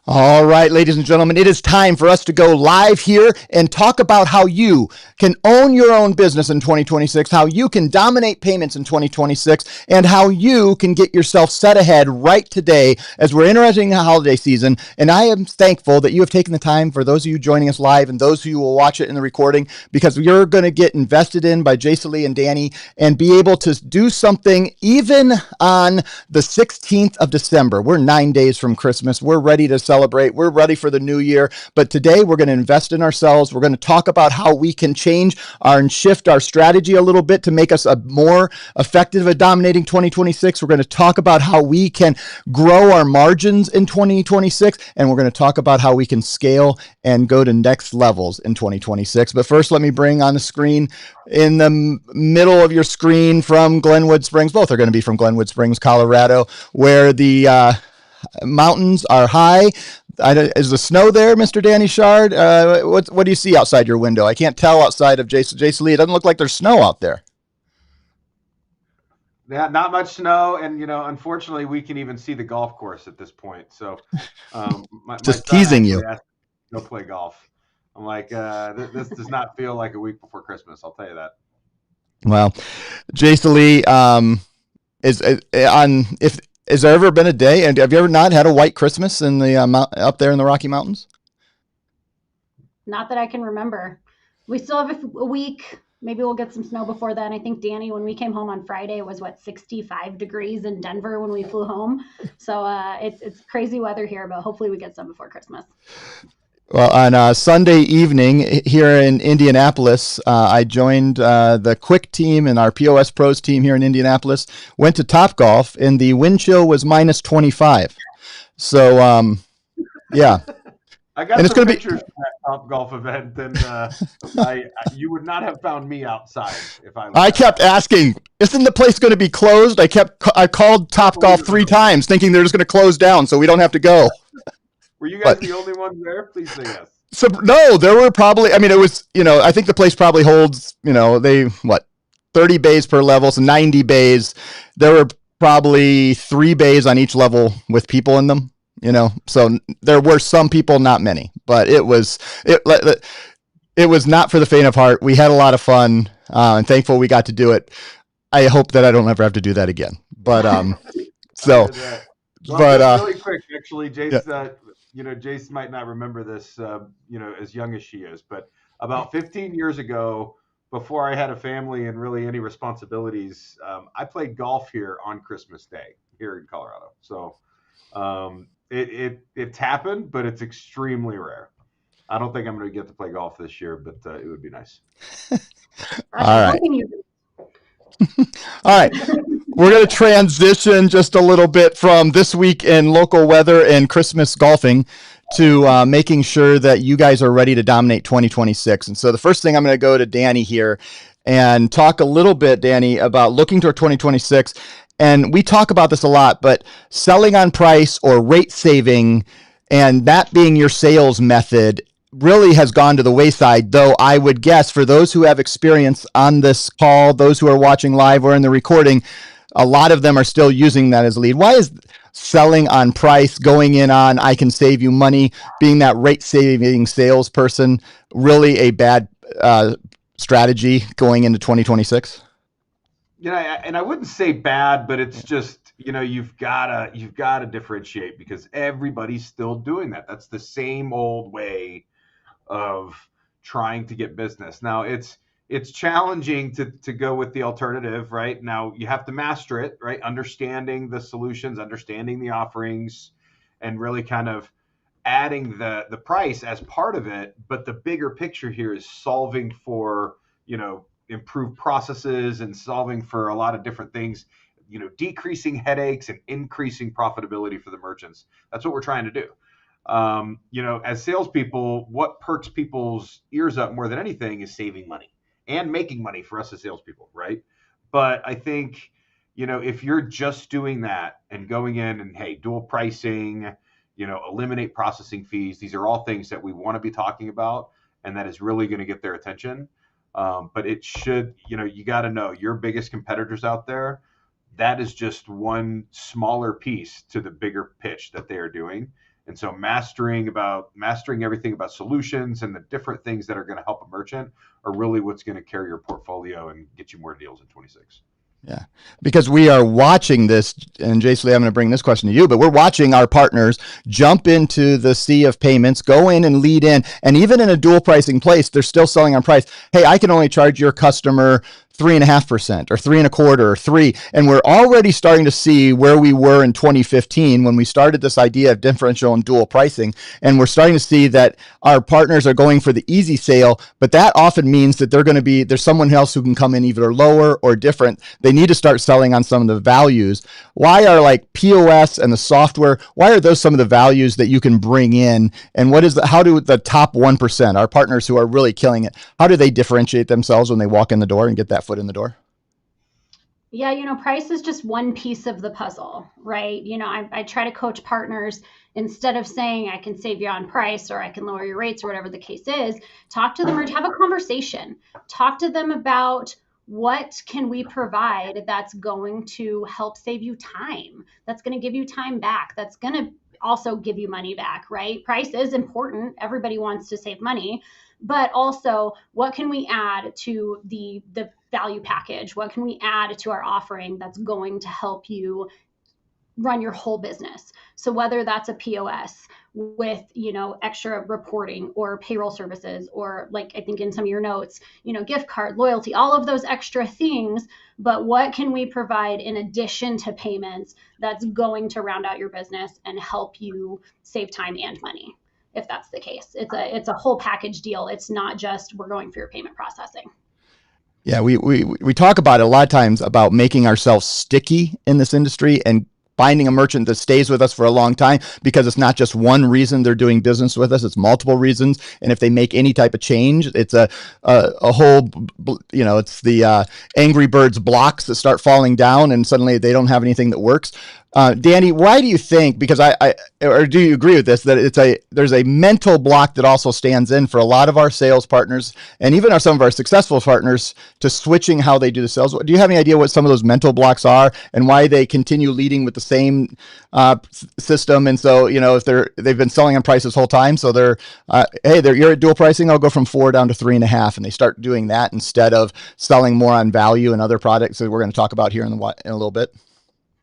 All right, ladies and gentlemen, it is time for us to go live here and talk about how you can own your own business in 2026, how you can dominate payments in 2026, and how you can get yourself set ahead right today as we're entering the holiday season. And I am thankful that you have taken the time, for those of you joining us live and those of you who will watch it in the recording, because you're going to get invested in by Jason Lee and Danny and be able to do something even on the 16th of December. We're 9 days from Christmas. We're ready to celebrate. We're ready for the new year. But today we're going to invest in ourselves. We're going to talk about how we can change and shift our strategy a little bit to make us a more effective at dominating 2026. We're going to talk about how we can grow our margins in 2026. And we're going to talk about how we can scale and go to next levels in 2026. But first, let me bring on the screen, in the middle of your screen, from Glenwood Springs. Both are going to be from Glenwood Springs, Colorado, where the mountains are high. Is the snow there, Mr. Danny Shard? What do you see outside your window? I can't tell outside of Jason Lee. It doesn't look like there's snow out there. Yeah, not much snow, and unfortunately, we can even see the golf course at this point. So, my Just son teasing you. actually asked me to go play golf. I'm like, this does not feel like a week before Christmas. I'll tell you that. Well, Jason Lee, is on if. Has there ever been a day, and have you ever not had a white Christmas in the up there in the Rocky Mountains? Not that I can remember. We still have a week. Maybe we'll get some snow before then. I think, Danny, when we came home on Friday, it was 65 degrees in Denver when we flew home. So it's crazy weather here, but hopefully we get some before Christmas. Well, on Sunday evening here in Indianapolis, I joined the Quick team and our POS Pros team here in Indianapolis. Went to Topgolf, and the wind chill was minus 25. So, yeah. I got and some pictures from that Topgolf event, and you would not have found me outside if I was. I kept asking, isn't the place going to be closed? I called Topgolf 3 times, thinking they're just going to close down so we don't have to go. Were you guys the only ones there? Please say yes. So no, there were probably, I mean, it was, I think the place probably holds, 30 bays per level, so 90 bays. There were probably 3 bays on each level with people in them, so there were some people, not many, but it was not for the faint of heart. We had a lot of fun, and thankful we got to do it. I hope that I don't ever have to do that again, but, so, well, really quick, actually, Jason, Jason might not remember this, as young as she is, but about 15 years ago, before I had a family and really any responsibilities, I played golf here on Christmas Day here in Colorado. So it's happened, but it's extremely rare. I don't think I'm going to get to play golf this year, but it would be nice. All right. All right. We're going to transition just a little bit from this week in local weather and Christmas golfing to making sure that you guys are ready to dominate 2026. And so the first thing, I'm going to go to Danny here and talk a little bit, Danny, about looking toward 2026. And we talk about this a lot, but selling on price or rate saving and that being your sales method really has gone to the wayside, though I would guess for those who have experience on this call, those who are watching live or in the recording, a lot of them are still using that as a lead. Why is selling on price, going in on I can save you money, being that rate saving salesperson really a bad strategy going into 2026? And I wouldn't say bad, but it's just, you've got to differentiate because everybody's still doing that. That's the same old way of trying to get business. Now it's challenging to go with the alternative, right? Now you have to master it, right? Understanding the solutions, understanding the offerings, and really kind of adding the price as part of it. But the bigger picture here is solving for, improved processes and solving for a lot of different things, decreasing headaches and increasing profitability for the merchants. That's what we're trying to do. As salespeople, what perks people's ears up more than anything is saving money and making money for us as salespeople, right? But I think, if you're just doing that and going in and, hey, dual pricing, eliminate processing fees, these are all things that we want to be talking about, and that is really going to get their attention. But it should, you got to know your biggest competitors out there. That is just one smaller piece to the bigger pitch that they are doing. And so mastering everything about solutions and the different things that are going to help a merchant are really what's going to carry your portfolio and get you more deals in 26. Yeah, because we are watching this, and Jason, I'm going to bring this question to you, but we're watching our partners jump into the sea of payments, go in and lead in, and even in a dual pricing place, they're still selling on price. Hey, I can only charge your customer 3.5% or 3.25% or 3%. And we're already starting to see where we were in 2015 when we started this idea of differential and dual pricing. And we're starting to see that our partners are going for the easy sale, but that often means that there's someone else who can come in either lower or different. They need to start selling on some of the values. Why are like POS and the software, why are those some of the values that you can bring in? And how do the top 1%, our partners who are really killing it, how do they differentiate themselves when they walk in the door and get that foot in the door? Yeah, price is just one piece of the puzzle, right? I try to coach partners, instead of saying I can save you on price or I can lower your rates or whatever the case is, talk to them or have a conversation. Talk to them about what can we provide that's going to help save you time, that's going to give you time back, that's going to also give you money back, right? Price is important. Everybody wants to save money. But also, what can we add to the value package? What can we add to our offering that's going to help you run your whole business? So whether that's a POS with, extra reporting or payroll services, or like I think in some of your notes, gift card, loyalty, all of those extra things. But what can we provide in addition to payments that's going to round out your business and help you save time and money? If that's the case, it's a whole package deal. It's not just we're going for your payment processing. Yeah, we talk about it a lot of times about making ourselves sticky in this industry and finding a merchant that stays with us for a long time, because it's not just one reason they're doing business with us, it's multiple reasons. And if they make any type of change, it's a whole, it's the Angry Birds blocks that start falling down and suddenly they don't have anything that works. Danny, why do you think, because or do you agree with this, that there's a mental block that also stands in for a lot of our sales partners and even some of our successful partners to switching how they do the sales? Do you have any idea what some of those mental blocks are and why they continue leading with the same system? And so, if they've been selling on price this whole time, so you're at dual pricing, I'll go from 4 down to 3.5, and they start doing that instead of selling more on value and other products that we're going to talk about here in a little bit.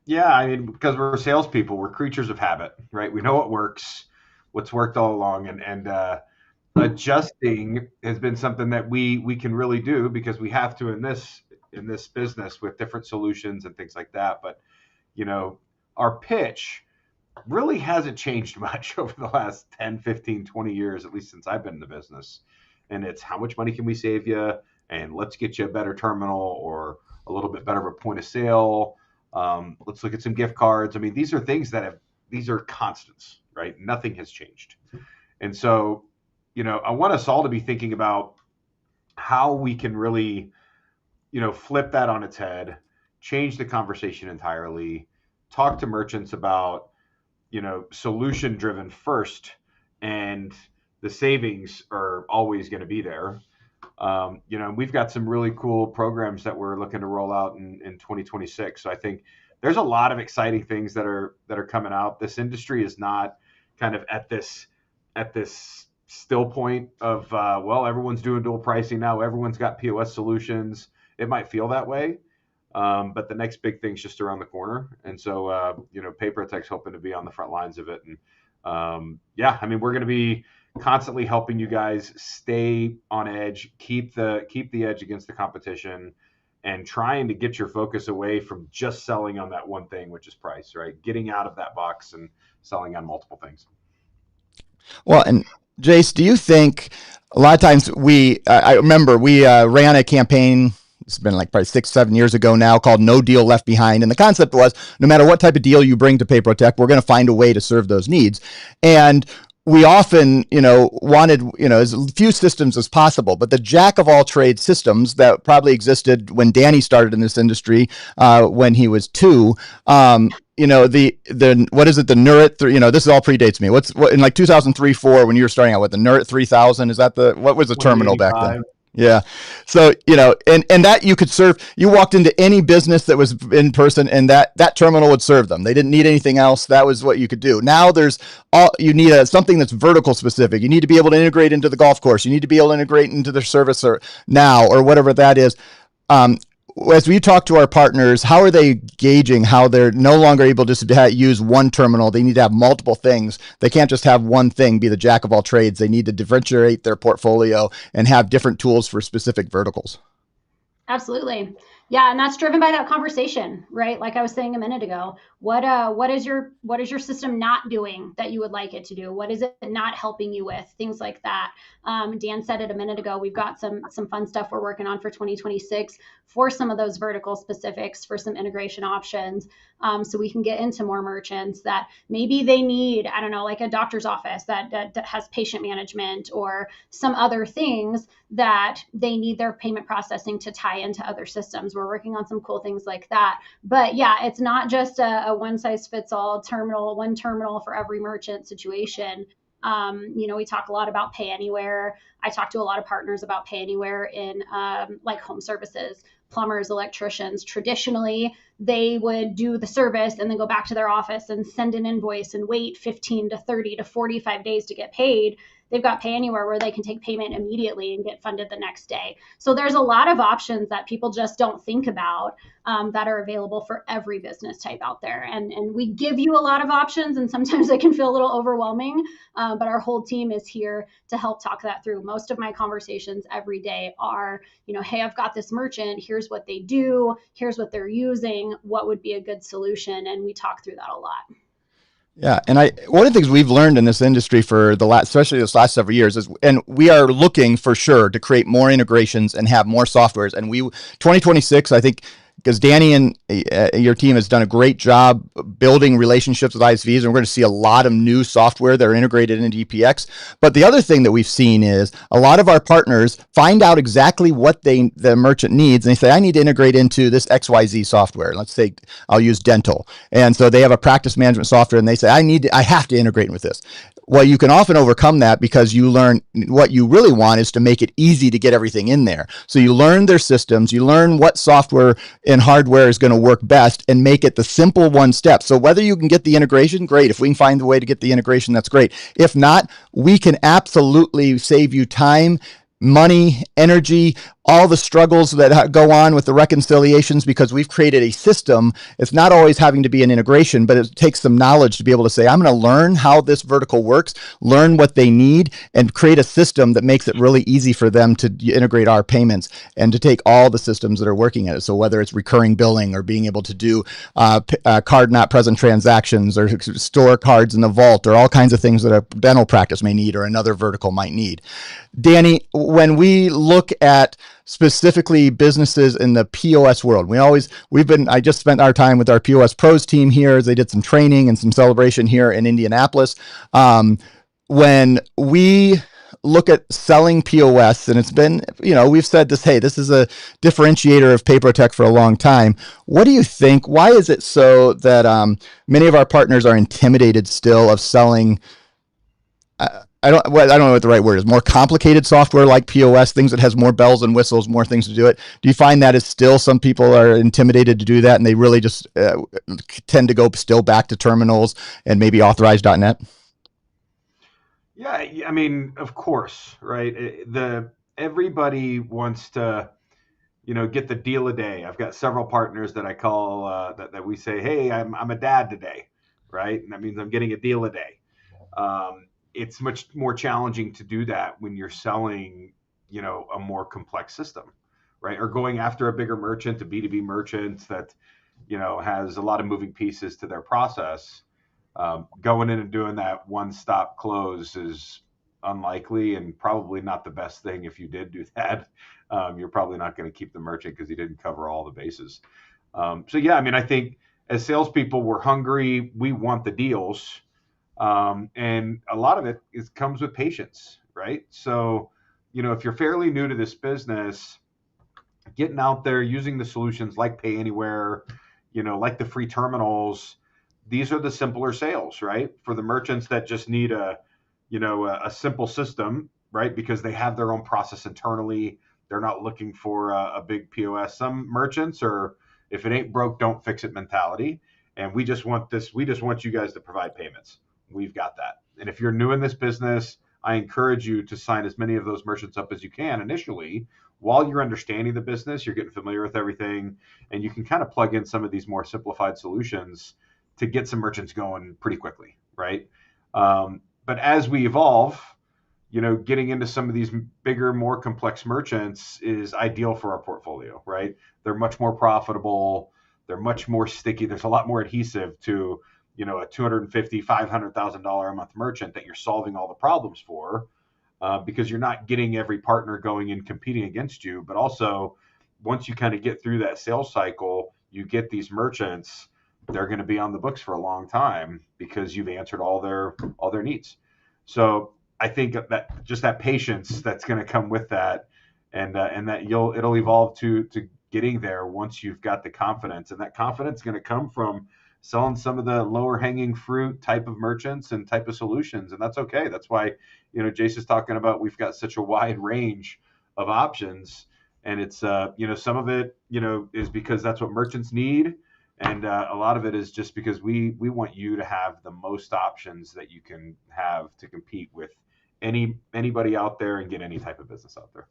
Yeah, because we're salespeople, we're creatures of habit, right? We know what works, what's worked all along, and adjusting has been something that we can really do because we have to in this business with different solutions and things like that. But our pitch really hasn't changed much over the last 10, 15, 20 years, at least since I've been in the business. And it's how much money can we save you, and let's get you a better terminal or a little bit better of a point of sale. Let's look at some gift cards. I mean, these are things these are constants, right? Nothing has changed. And so, I want us all to be thinking about how we can really, flip that on its head, change the conversation entirely, talk to merchants about, solution driven first, and the savings are always going to be there. We've got some really cool programs that we're looking to roll out in 2026. So I think there's a lot of exciting things that are coming out. This industry is not kind of at this still point of, everyone's doing dual pricing now. Everyone's got POS solutions. It might feel that way. But the next big thing's just around the corner. And so, PayProTec's hoping to be on the front lines of it. And we're going to be constantly helping you guys stay on edge, keep the edge against the competition, and trying to get your focus away from just selling on that one thing, which is price, right? Getting out of that box and selling on multiple things. Well, and Jace, do you think a lot of times I remember we ran a campaign, it's been like probably 6-7 years ago now, called No Deal Left Behind. And the concept was no matter what type of deal you bring to PayProTec, we're going to find a way to serve those needs. And we often, wanted, as few systems as possible, but the jack of all trade systems that probably existed when Danny started in this industry, when he was 2, the what is it? The Nurit, this all predates me. What in like 2003, 4, when you were starting out with the Nurit 3000, is that what was the terminal back then? Yeah. So, and that you could serve, you walked into any business that was in person and that terminal would serve them. They didn't need anything else. That was what you could do. Now you need something that's vertical specific. You need to be able to integrate into the golf course. You need to be able to integrate into their service or whatever that is. Um, as we talk to our partners, how are they gauging how they're no longer able just to use one terminal? They need to have multiple things. They can't just have one thing be the jack of all trades. They need to differentiate their portfolio and have different tools for specific verticals. Absolutely. Yeah, and that's driven by that conversation, right? Like I was saying a minute ago. What is your system not doing that you would like it to do? What is it not helping you with? Things like that. Dan said it a minute ago. We've got some fun stuff we're working on for 2026 for some of those vertical specifics, for some integration options, so we can get into more merchants that maybe they need, I don't know, like a doctor's office that has patient management or some other things that they need their payment processing to tie into other systems. We're working on some cool things like that. But yeah, it's not just a one size fits all terminal, one terminal for every merchant situation. We talk a lot about pay anywhere. I talk to a lot of partners about pay anywhere in like home services, plumbers, electricians. Traditionally, they would do the service and then go back to their office and send an invoice and wait 15 to 30 to 45 days to get paid. They've got Pay Anywhere where they can take payment immediately and get funded the next day. So there's a lot of options that people just don't think about that are available for every business type out there. And we give you a lot of options, and sometimes it can feel a little overwhelming, but our whole team is here to help talk that through. Most of my conversations every day are, hey, I've got this merchant. Here's what they do. Here's what they're using. What would be a good solution? And we talk through that a lot. Yeah, and one of the things we've learned in this industry for especially this last several years is, and we are looking for sure to create more integrations and have more softwares. And 2026, I think, because Danny and your team has done a great job building relationships with ISVs, and we're going to see a lot of new software that are integrated into EPX. But the other thing that we've seen is a lot of our partners find out exactly what the merchant needs, and they say, I need to integrate into this XYZ software. Let's say I'll use dental. And so they have a practice management software, and they say, I have to integrate with this. Well, you can often overcome that because you learn what you really want is to make it easy to get everything in there. So you learn their systems, you learn what software and hardware is going to work best, and make it the simple one step. So whether you can get the integration, great. If we can find a way to get the integration, that's great. If not, we can absolutely save you time, money, energy, all the struggles that go on with the reconciliations, because we've created a system. It's not always having to be an integration, but it takes some knowledge to be able to say, I'm going to learn how this vertical works, learn what they need, and create a system that makes it really easy for them to integrate our payments and to take all the systems that are working at it. So whether it's recurring billing or being able to do card not present transactions or store cards in the vault or all kinds of things that a dental practice may need or another vertical might need. Danny, when we look at specifically businesses in the POS world, I just spent our time with our POS pros team here as they did some training and some celebration here in Indianapolis. When we look at selling POS, and it's been, we've said this, hey, this is a differentiator of PayProTec for a long time. What do you think? Why is it so that many of our partners are intimidated still of selling I don't know what the right word is, more complicated software like POS, things that has more bells and whistles, more things to do it? Do you find that is still some people are intimidated to do that, and they really just tend to go still back to terminals and maybe authorize.net? Yeah, I mean, of course, right? Everybody wants to, get the deal a day. I've got several partners that I call that we say, hey, I'm a dad today, right? And that means I'm getting a deal a day. It's much more challenging to do that when you're selling, a more complex system, right? Or going after a bigger merchant, a B2B merchant that, has a lot of moving pieces to their process. Going in and doing that one-stop close is unlikely and probably not the best thing. If you did do that, you're probably not going to keep the merchant because he didn't cover all the bases. So yeah, I mean, I think as salespeople, we're hungry. We want the deals. And a lot of it comes with patience, right? So, if you're fairly new to this business, getting out there, using the solutions like Pay Anywhere, like the free terminals, these are the simpler sales, right? For the merchants that just need a simple system, right? Because they have their own process internally. They're not looking for a big POS. Some merchants are, if it ain't broke, don't fix it mentality. And we just want this. We just want you guys to provide payments. We've got that. And if you're new in this business, I encourage you to sign as many of those merchants up as you can initially. While you're understanding the business, you're getting familiar with everything, and you can kind of plug in some of these more simplified solutions to get some merchants going pretty quickly, right? But as we evolve, getting into some of these bigger, more complex merchants is ideal for our portfolio, right? They're much more profitable. They're much more sticky. There's a lot more adhesive to, a $250,000, $500,000 a month merchant that you're solving all the problems for, because you're not getting every partner going and competing against you. But also, once you kind of get through that sales cycle, you get these merchants, they're going to be on the books for a long time because you've answered all their needs. So I think that just that patience that's going to come with that, and that it'll evolve to getting there once you've got the confidence, and that confidence is going to come from selling some of the lower hanging fruit type of merchants and type of solutions, and that's okay. That's why Jace is talking about we've got such a wide range of options, and it's some of it is because that's what merchants need. And a lot of it is just because we want you to have the most options that you can have to compete with anybody out there and get any type of business out there.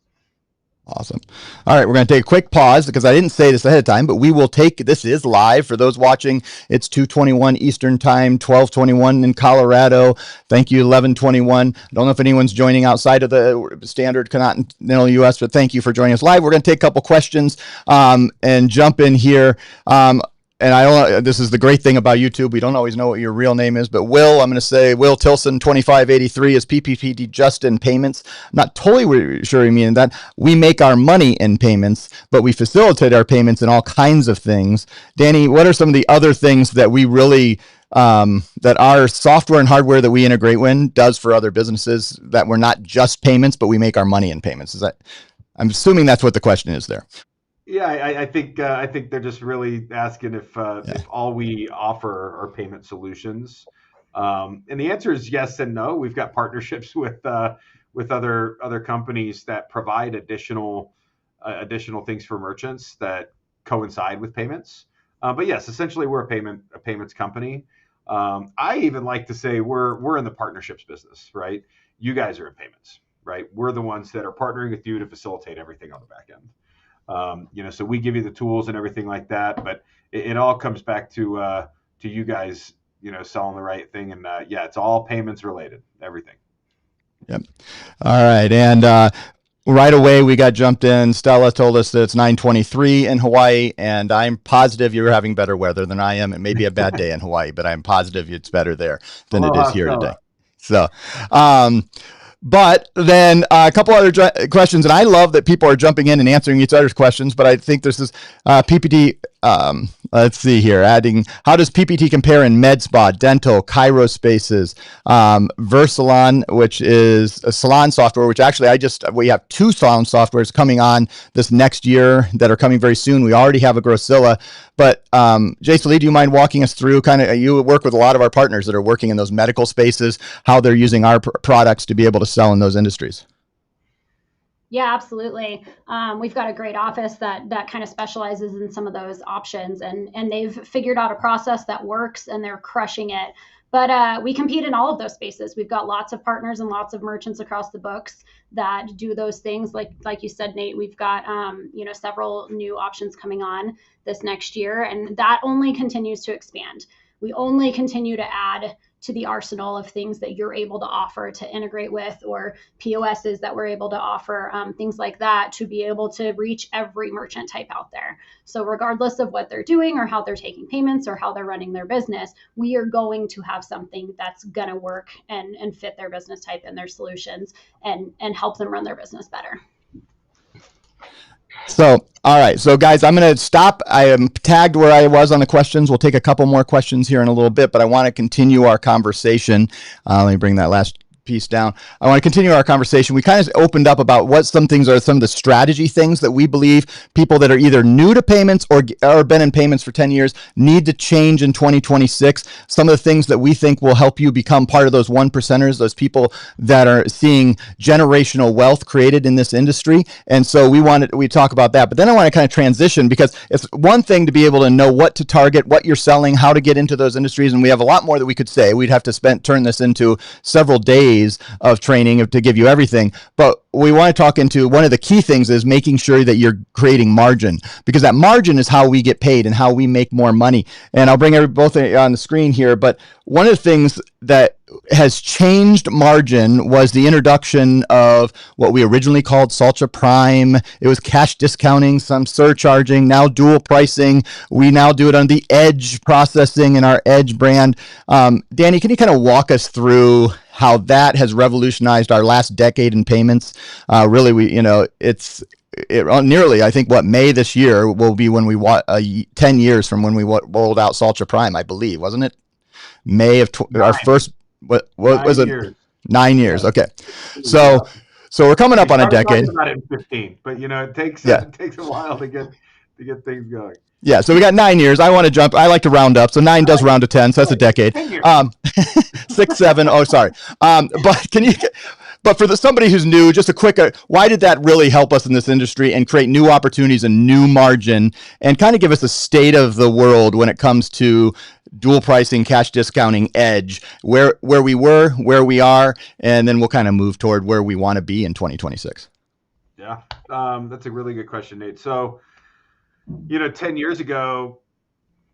Awesome. All right, we're going to take a quick pause because I didn't say this ahead of time, but this is live for those watching. It's 2:21 Eastern Time, 12:21 in Colorado. Thank you, 11:21. I don't know if anyone's joining outside of the standard continental U.S., but thank you for joining us live. We're going to take a couple questions and jump in here. And I don't. This is the great thing about YouTube. We don't always know what your real name is, but Will, I'm going to say Will Tilson 2583 is PPT just in payments. I'm not totally sure you mean that. We make our money in payments, but we facilitate our payments in all kinds of things. Danny, what are some of the other things that we really that our software and hardware that we integrate with does for other businesses that we're not just payments, but we make our money in payments? I'm assuming that's what the question is there. Yeah, I think they're just really asking if all we offer are payment solutions, and the answer is yes and no. We've got partnerships with other companies that provide additional things for merchants that coincide with payments. But yes, essentially we're a payments company. I even like to say we're in the partnerships business, right? You guys are in payments, right? We're the ones that are partnering with you to facilitate everything on the back end. So we give you the tools and everything like that, but it all comes back to you guys, selling the right thing. And it's all payments related, everything. Yep. All right. And right away we got jumped in. Stella told us that it's 9:23 in Hawaii, and I'm positive you're having better weather than I am. It may be a bad day in Hawaii, but I'm positive it's better there than it is here today. So, but then a couple other questions, and I love that people are jumping in and answering each other's questions, but I think this is PPT. Let's see here. Adding, how does PPT compare in med spa, dental, Cairo spaces, Versalon, which is a salon software, which actually we have 2 salon softwares coming on this next year that are coming very soon. We already have a Grosilla, but Jason Lee, do you mind walking us through you work with a lot of our partners that are working in those medical spaces, how they're using our products to be able to sell in those industries? Yeah, absolutely. We've got a great office that kind of specializes in some of those options, and they've figured out a process that works, and they're crushing it. But we compete in all of those spaces. We've got lots of partners and lots of merchants across the books that do those things. Like you said, Nate, we've got several new options coming on this next year, and that only continues to expand. We only continue to add to the arsenal of things that you're able to offer to integrate with, or POSs that we're able to offer, things like that, to be able to reach every merchant type out there. So regardless of what they're doing or how they're taking payments or how they're running their business, we are going to have something that's going to work and fit their business type and their solutions and help them run their business better. So, all right. So, guys, I'm going to stop. I am tagged where I was on the questions. We'll take a couple more questions here in a little bit, but I want to continue our conversation. Let me bring that last piece down. I want to continue our conversation. We kind of opened up about what some things are, some of the strategy things that we believe people that are either new to payments or been in payments for 10 years need to change in 2026. Some of the things that we think will help you become part of those one percenters, those people that are seeing generational wealth created in this industry. And so we talk about that. But then I want to kind of transition, because it's one thing to be able to know what to target, what you're selling, how to get into those industries. And we have a lot more that we could say. We'd have to turn this into several days of training to give you everything. But we want to talk into one of the key things is making sure that you're creating margin, because that margin is how we get paid and how we make more money. And I'll bring both on the screen here. But one of the things that has changed margin was the introduction of what we originally called Saltra Prime. It was cash discounting, some surcharging, now dual pricing. We now do it on the Edge processing in our Edge brand. Danny, can you kind of walk us through how that has revolutionized our last decade in payments? Really, nearly, I think, May this year will be when we 10 years from when we rolled out Saltra Prime, I believe, wasn't it? May of our first, what was it? 9 years. Okay. So we're coming up on a decade. About it in 15, but it takes a while to get things going. Yeah, so we got 9 years. I want to jump. I like to round up. So 9 does round to 10, so that's a decade. 6, 7. Oh, sorry. But for somebody who's new, just a quick, why did that really help us in this industry and create new opportunities and new margin, and kind of give us a state of the world when it comes to dual pricing, cash discounting, Edge, where we were, where we are, and then we'll kind of move toward where we want to be in 2026. Yeah, that's a really good question, Nate. So, 10 years ago,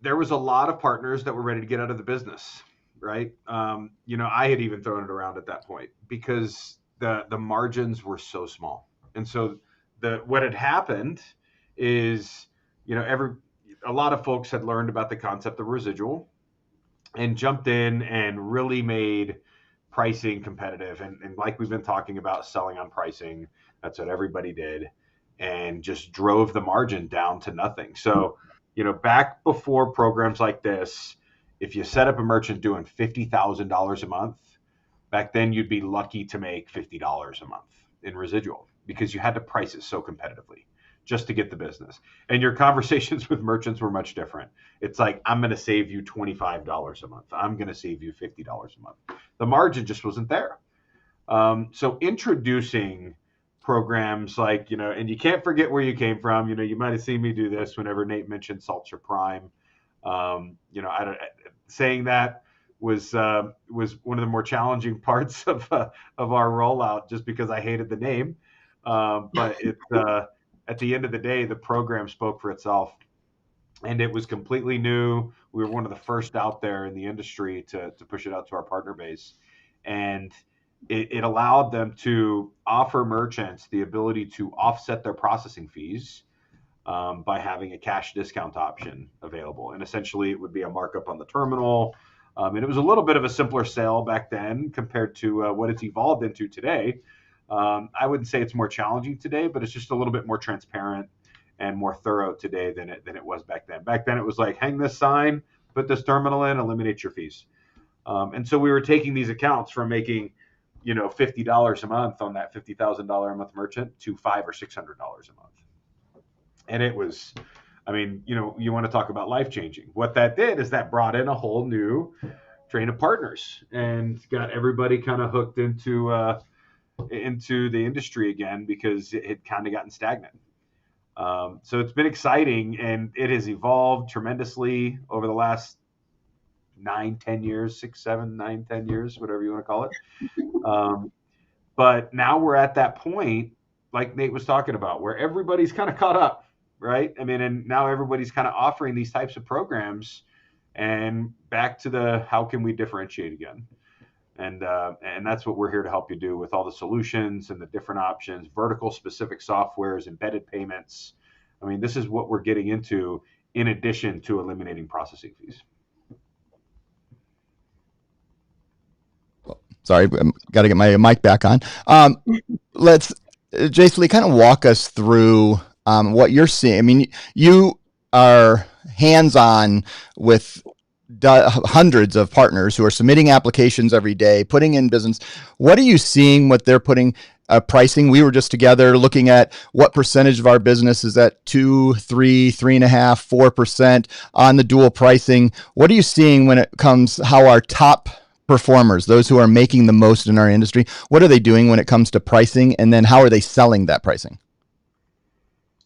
there was a lot of partners that were ready to get out of the business, right? I had even thrown it around at that point because the margins were so small. And so what had happened is, a lot of folks had learned about the concept of residual and jumped in and really made pricing competitive. And like we've been talking about, selling on pricing, that's what everybody did, and just drove the margin down to nothing. So, back before programs like this, if you set up a merchant doing $50,000 a month, back then you'd be lucky to make $50 a month in residual, because you had to price it so competitively just to get the business. And your conversations with merchants were much different. It's like, I'm going to save you $25 a month. I'm going to save you $50 a month. The margin just wasn't there. So introducing programs like, and you can't forget where you came from. You might have seen me do this whenever Nate mentioned Saltra Prime. Saying that was one of the more challenging parts of our rollout, just because I hated the name. But at the end of the day, the program spoke for itself, and it was completely new. We were one of the first out there in the industry to push it out to our partner base, and it allowed them to offer merchants the ability to offset their processing fees by having a cash discount option available. And essentially, it would be a markup on the terminal. And it was a little bit of a simpler sale back then compared to what it's evolved into today. I wouldn't say it's more challenging today, but it's just a little bit more transparent and more thorough today than it was back then. Back then, it was like, hang this sign, put this terminal in, eliminate your fees. And so we were taking these accounts from making, $50 a month on that $50,000 a month merchant to $500 or $600 a month. And it was, you want to talk about life-changing. What that did is that brought in a whole new train of partners and got everybody kind of hooked into the industry again, because it had kind of gotten stagnant. So it's been exciting, and it has evolved tremendously over the last 9-10 years, 6, 7, 9, 10 years, whatever you want to call it. But now we're at that point, like Nate was talking about, where everybody's kind of caught up, right? And now everybody's kind of offering these types of programs, and back to how can we differentiate again? And that's what we're here to help you do with all the solutions and the different options, vertical specific softwares, embedded payments. This is what we're getting into in addition to eliminating processing fees. Sorry, I've got to get my mic back on. Let's, Jason Lee, kind of walk us through what you're seeing. You are hands-on with hundreds of partners who are submitting applications every day, putting in business. What are you seeing what they're putting pricing? We were just together looking at what percentage of our business is at 2, 3, 3.5, 4% on the dual pricing. What are you seeing when it comes how our top performers, those who are making the most in our industry, what are they doing when it comes to pricing? And then how are they selling that pricing?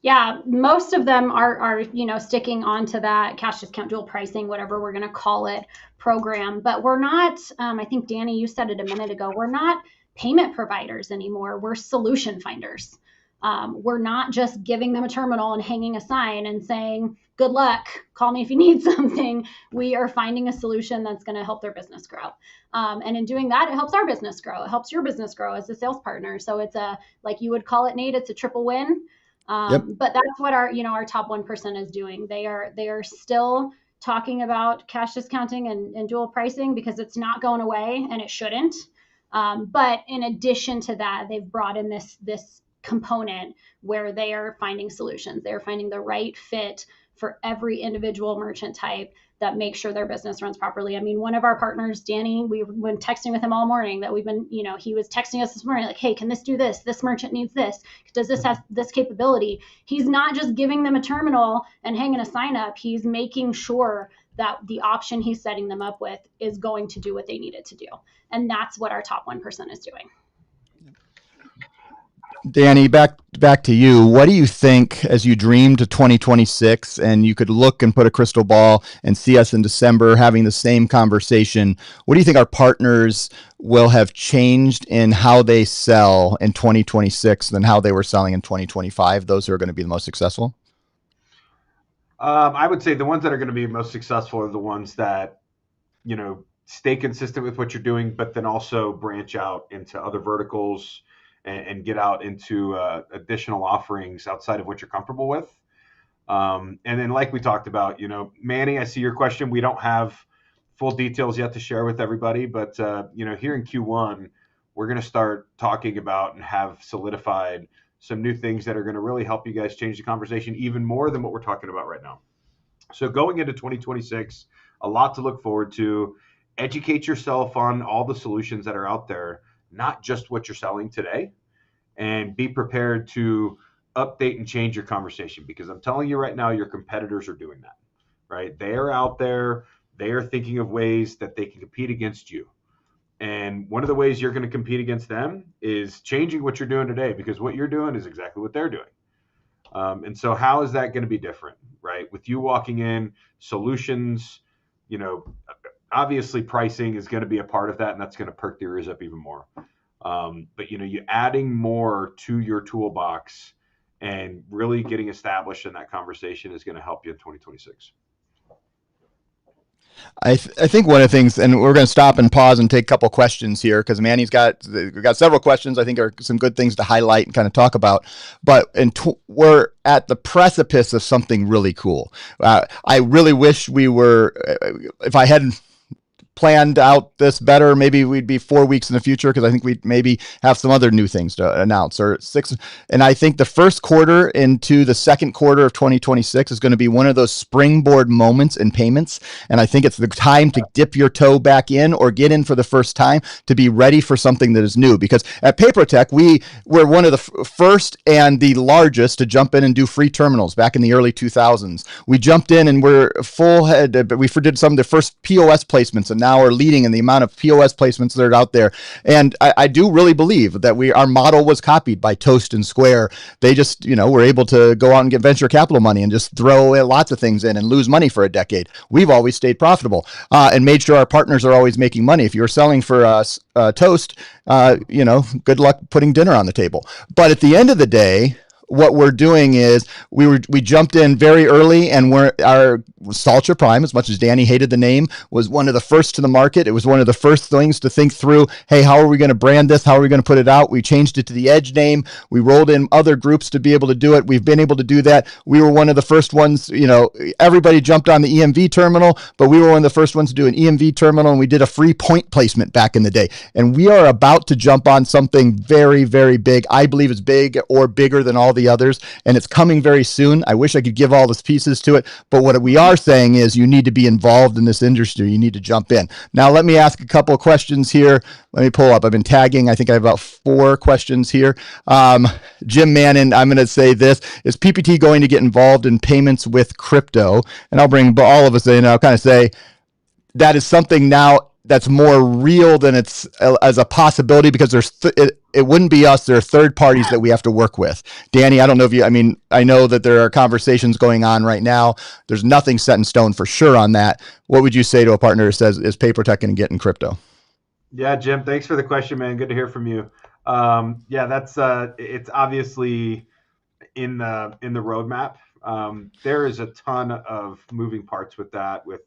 Yeah, most of them are sticking onto that cash discount dual pricing, whatever we're going to call it, program. But we're not. I think Danny, you said it a minute ago. We're not payment providers anymore. We're solution finders. We're not just giving them a terminal and hanging a sign and saying, "Good luck. Call me if you need something." We are finding a solution that's going to help their business grow. And in doing that, it helps our business grow. It helps your business grow as a sales partner. So it's like you would call it, Nate, it's a triple win. Yep. But that's what our top 1% is doing. They are still talking about cash discounting and dual pricing because it's not going away and it shouldn't. But in addition to that, they've brought in this component where they are finding solutions. They're finding the right fit for every individual merchant type that makes sure their business runs properly. I mean, one of our partners, Danny, we've been texting with him all morning that we've been, he was texting us this morning like, hey, can this do this? This merchant needs this. Does this have this capability? He's not just giving them a terminal and hanging a sign up. He's making sure that the option he's setting them up with is going to do what they need it to do. And that's what our top 1% is doing. Danny, back to you. What do you think as you dream to 2026 and you could look and put a crystal ball and see us in December having the same conversation? What do you think our partners will have changed in how they sell in 2026 than how they were selling in 2025? Those who are going to be the most successful? I would say the ones that are going to be most successful are the ones that, stay consistent with what you're doing, but then also branch out into other verticals and get out into additional offerings outside of what you're comfortable with. And then like we talked about, Manny, I see your question. We don't have full details yet to share with everybody, but here in Q1, we're going to start talking about and have solidified some new things that are going to really help you guys change the conversation even more than what we're talking about right now. So going into 2026, a lot to look forward to. Educate yourself on all the solutions that are out there, not just what you're selling today, and be prepared to update and change your conversation, because I'm telling you right now, your competitors are doing that, right? They are out there. They are thinking of ways that they can compete against you. And one of the ways you're going to compete against them is changing what you're doing today, because what you're doing is exactly what they're doing. And so how is that going to be different, right? With you walking in, solutions, obviously pricing is going to be a part of that, and that's going to perk the ears up even more. But you adding more to your toolbox and really getting established in that conversation is going to help you in 2026. I think one of the things, and we're going to stop and pause and take a couple questions here because Manny's got several questions. I think are some good things to highlight and kind of talk about. But we're at the precipice of something really cool. I really wish we were. If I hadn't planned out this better, maybe we'd be 4 weeks in the future, because I think we'd maybe have some other new things to announce, or 6. And I think the first quarter into the second quarter of 2026 is going to be one of those springboard moments in payments. And I think it's the time to dip your toe back in or get in for the first time to be ready for something that is new. Because at PayProTec, we were one of the first and the largest to jump in and do free terminals back in the early 2000s. We jumped in and we're full head, but we did some of the first POS placements, and now are leading in the amount of POS placements that are out there. And I do really believe that our model was copied by Toast and Square. They just, were able to go out and get venture capital money and just throw lots of things in and lose money for a decade. We've always stayed profitable and made sure our partners are always making money. If you're selling for Toast, good luck putting dinner on the table. But at the end of the day, what we're doing is we jumped in very early, and our Salcha Prime, as much as Danny hated the name, was one of the first to the market. It was one of the first things to think through, hey, how are we going to brand this? How are we going to put it out? We changed it to the Edge name. We rolled in other groups to be able to do it. We've been able to do that. We were one of the first ones, everybody jumped on the EMV terminal, but we were one of the first ones to do an EMV terminal, and we did a free point placement back in the day. And we are about to jump on something very, very big. I believe it's big or bigger than all the the others, and it's coming very soon. I wish I could give all the pieces to it, but what we are saying is you need to be involved in this industry. You need to jump in. Now, let me ask a couple of questions here. Let me pull up. I've been tagging. I think I have about 4 questions here. Jim Mannon, I'm going to say this. Is PPT going to get involved in payments with crypto? And I'll bring all of us in. I'll kind of say that is something now that's more real than it's as a possibility, because it wouldn't be us. There are third parties that we have to work with. Danny, I don't know if you, I mean, I know that there are conversations going on right now. There's nothing set in stone for sure on that. What would you say to a partner who says, is PayProTec going to get in crypto? Yeah, Jim, thanks for the question, man. Good to hear from you. Yeah, that's it's obviously in the roadmap. There is a ton of moving parts with that, with,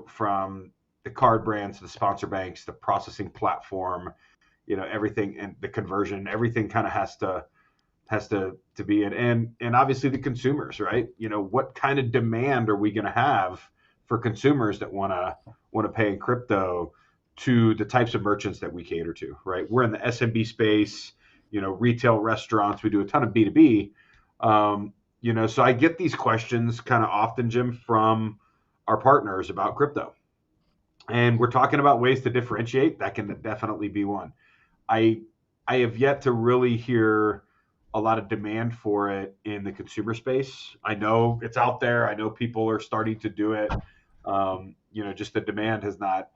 from the card brands to the sponsor banks, the processing platform, everything, and the conversion, everything kind of has to be it. And obviously the consumers, right? What kind of demand are we going to have for consumers that want to pay in crypto to the types of merchants that we cater to, right? We're in the SMB space, retail, restaurants. We do a ton of B2B. So I get these questions kind of often, Jim, from our partners about crypto. And we're talking about ways to differentiate. That can definitely be one. I have yet to really hear a lot of demand for it in the consumer space. I know it's out there. I know people are starting to do it. Just the demand has not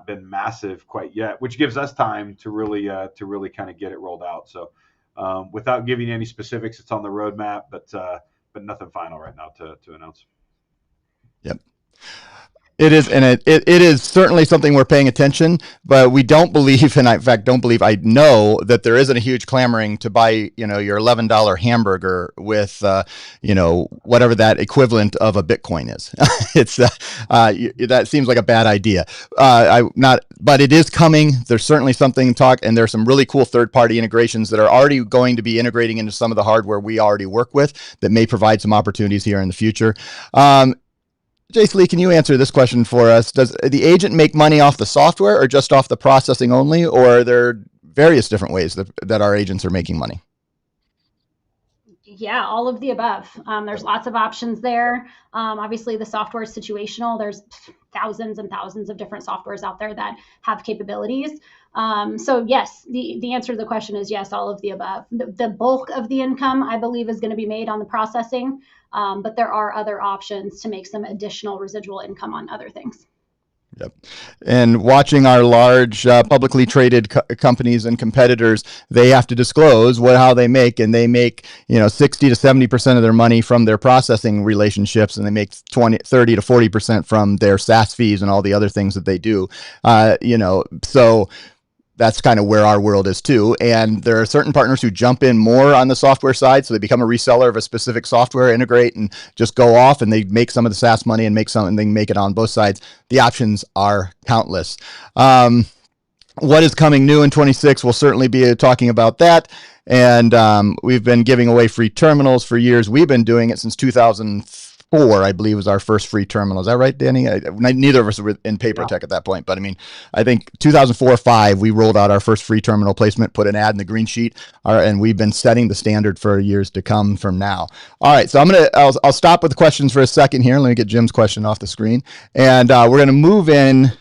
been massive quite yet, which gives us time to really kind of get it rolled out. So without giving any specifics, it's on the roadmap, but nothing final right now to announce. Yep. It is, and it is certainly something we're paying attention, but we don't believe, and I, in fact, don't believe, I know that there isn't a huge clamoring to buy, your $11 hamburger with, whatever that equivalent of a Bitcoin is. It's that seems like a bad idea. But it is coming. There's certainly something talk, and there's some really cool third-party integrations that are already going to be integrating into some of the hardware we already work with that may provide some opportunities here in the future. Jace Lee, can you answer this question for us? Does the agent make money off the software or just off the processing only, or are there various different ways that our agents are making money? Yeah, all of the above. There's lots of options there. Obviously, the software is situational. There's thousands and thousands of different softwares out there that have capabilities. So yes, the answer to the question is yes, all of the above. The bulk of the income, I believe, is going to be made on the processing, but there are other options to make some additional residual income on other things. Yep. And watching our large publicly traded companies and competitors, they have to disclose how they make, and they make 60 to 70% of their money from their processing relationships, and they make 30 to 40% from their SaaS fees and all the other things that they do. So that's kind of where our world is too. And there are certain partners who jump in more on the software side. So they become a reseller of a specific software, integrate, and just go off, and they make some of the SaaS money and make it on both sides. The options are countless. What is coming new in 26? We'll certainly be talking about that. And we've been giving away free terminals for years. We've been doing it since 2004, I believe, was our first free terminal. Is that right, Danny? Neither of us were in PayProTec at that point, but I think 2004 or 5, we rolled out our first free terminal placement, put an ad in the green sheet, and we've been setting the standard for years to come from now. All right, so I'll stop with the questions for a second here. Let me get Jim's question off the screen, and we're going to move in.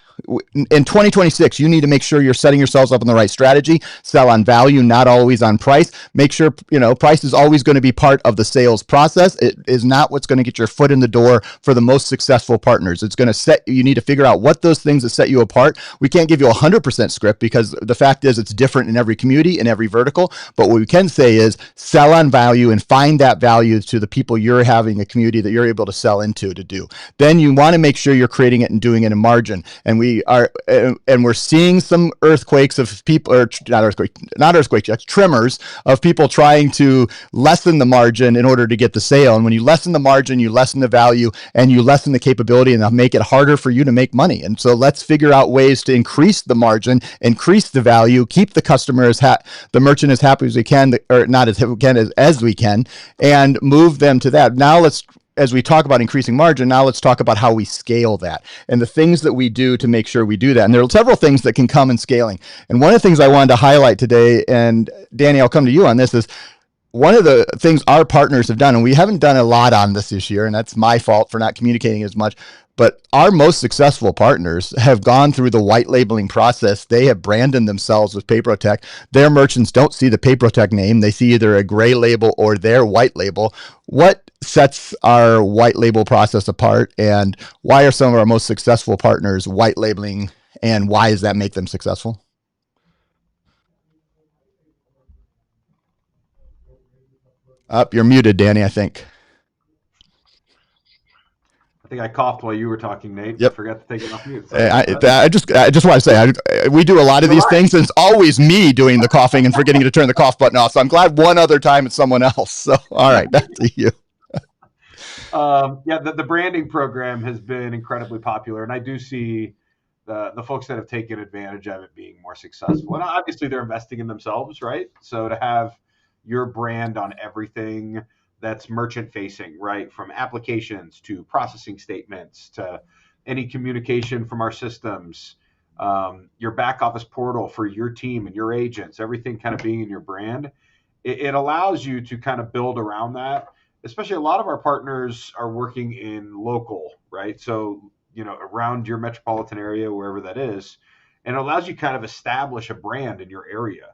In 2026, you need to make sure you're setting yourselves up on the right strategy. Sell on value, not always on price. Make sure, price is always going to be part of the sales process. It is not what's going to get your foot in the door for the most successful partners. It's going to you need to figure out what those things that set you apart. We can't give you 100% script, because the fact is it's different in every community, in every vertical. But what we can say is sell on value and find that value to the people you're having a community that you're able to sell into to do. Then you want to make sure you're creating it and doing it in margin. And we're seeing some earthquakes of people, or not earthquakes, tremors of people trying to lessen the margin in order to get the sale. And when you lessen the margin, you lessen the value, and you lessen the capability, and they'll make it harder for you to make money. And so let's figure out ways to increase the margin, increase the value, keep the customer the merchant as happy as we can, or not as we can as we can, and move them to that. Now as we talk about increasing margin, now let's talk about how we scale that and the things that we do to make sure we do that. And there are several things that can come in scaling. And one of the things I wanted to highlight today, and Danny, I'll come to you on this, is one of the things our partners have done, and we haven't done a lot on this year, and that's my fault for not communicating as much, but our most successful partners have gone through the white labeling process. They have branded themselves with PayProTec. Their merchants don't see the PayProTec name. They see either a gray label or their white label. What sets our white label process apart, and why are some of our most successful partners white labeling, and why does that make them successful? Up, you're muted, Danny, I think. I think I coughed while you were talking, Nate. I Yep. forgot to take it off mute. Sorry about that. I just want to say, we do a lot of You're these right. things, and it's always me doing the coughing and forgetting to turn the cough button off. So I'm glad one other time it's someone else. So, all right, back to you. Yeah, the branding program has been incredibly popular, and I do see the folks that have taken advantage of it being more successful. And obviously, they're investing in themselves, right? So to have your brand on everything that's merchant facing, right, from applications to processing statements to any communication from our systems, your back office portal for your team and your agents, everything kind of being in your brand, it allows you to kind of build around that. Especially a lot of our partners are working in local, right? So, around your metropolitan area, wherever that is, and it allows you kind of establish a brand in your area,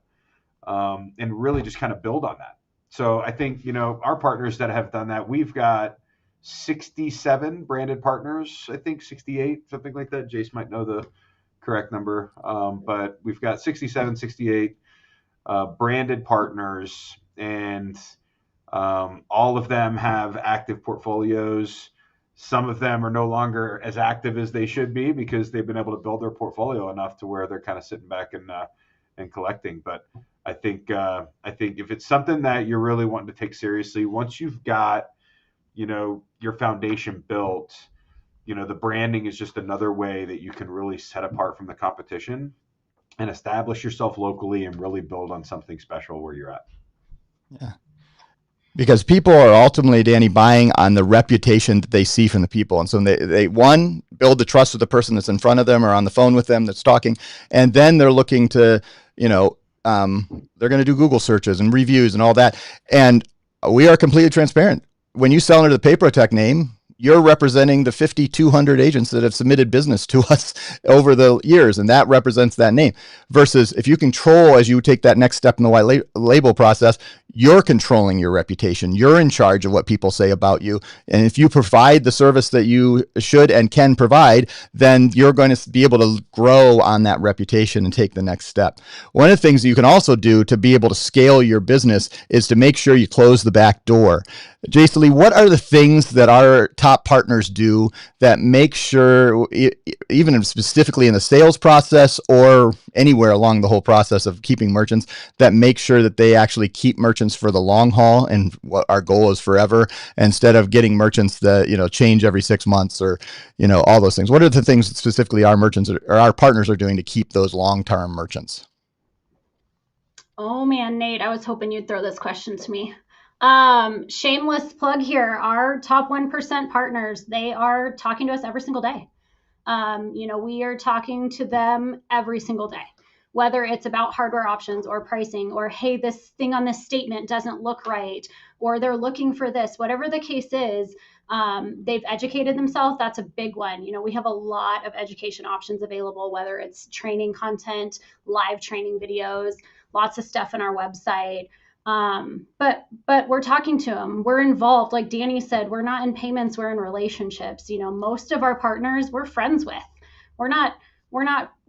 and really just kind of build on that. So I think, our partners that have done that, we've got 67 branded partners, I think 68, something like that. Jace might know the correct number, but we've got 67, 68 branded partners, and all of them have active portfolios. Some of them are no longer as active as they should be because they've been able to build their portfolio enough to where they're kind of sitting back and collecting. But I think if it's something that you're really wanting to take seriously, once you've got your foundation built, the branding is just another way that you can really set apart from the competition and establish yourself locally and really build on something special where you're at. Yeah. Because people are ultimately, Danny, buying on the reputation that they see from the people. And so they one, build the trust with the person that's in front of them or on the phone with them that's talking. And then they're looking to, they're going to do Google searches and reviews and all that. And we are completely transparent. When you sell under the PayProTec name, you're representing the 5,200 agents that have submitted business to us over the years, and that represents that name. Versus if you control, as you take that next step in the white label process, you're controlling your reputation. You're in charge of what people say about you. And if you provide the service that you should and can provide, then you're going to be able to grow on that reputation and take the next step. One of the things you can also do to be able to scale your business is to make sure you close the back door. Jason Lee, what are the things that our top partners do that make sure, even specifically in the sales process or anywhere along the whole process of keeping merchants, that make sure that they actually keep merchants for the long haul and what our goal is forever, instead of getting merchants that change every 6 months or all those things? What are the things that specifically our merchants or our partners are doing to keep those long-term merchants? Oh man, Nate, I was hoping you'd throw this question to me. Shameless plug here. Our top 1% partners, they are talking to us every single day. We are talking to them every single day, whether it's about hardware options or pricing, or, hey, this thing on this statement doesn't look right, or they're looking for this, whatever the case is. They've educated themselves. That's a big one. We have a lot of education options available, whether it's training content, live training videos, lots of stuff on our website. But we're talking to them. We're involved. Like Danny said, we're not in payments, we're in relationships. Most of our partners we're friends with. We're not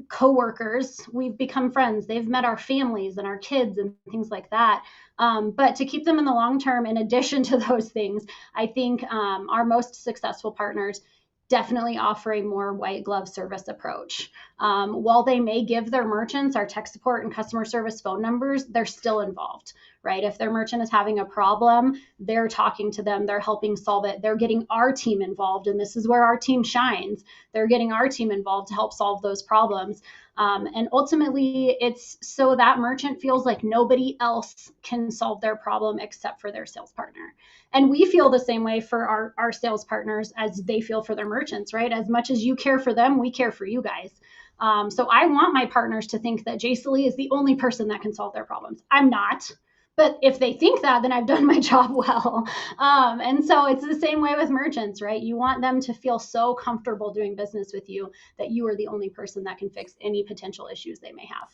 coworkers. We've become friends. They've met our families and our kids and things like that. But to keep them in the long term, in addition to those things, I think our most successful partners definitely offer a more white glove service approach. While they may give their merchants our tech support and customer service phone numbers, they're still involved, right? If their merchant is having a problem, they're talking to them, they're helping solve it, they're getting our team involved, and this is where our team shines. They're getting our team involved to help solve those problems. And ultimately, it's so that merchant feels like nobody else can solve their problem except for their sales partner. And we feel the same way for our sales partners as they feel for their merchants, right? As much as you care for them, we care for you guys. So I want my partners to think that Jason Lee is the only person that can solve their problems. I'm not. But if they think that, then I've done my job well. And so it's the same way with merchants, right? You want them to feel so comfortable doing business with you that you are the only person that can fix any potential issues they may have.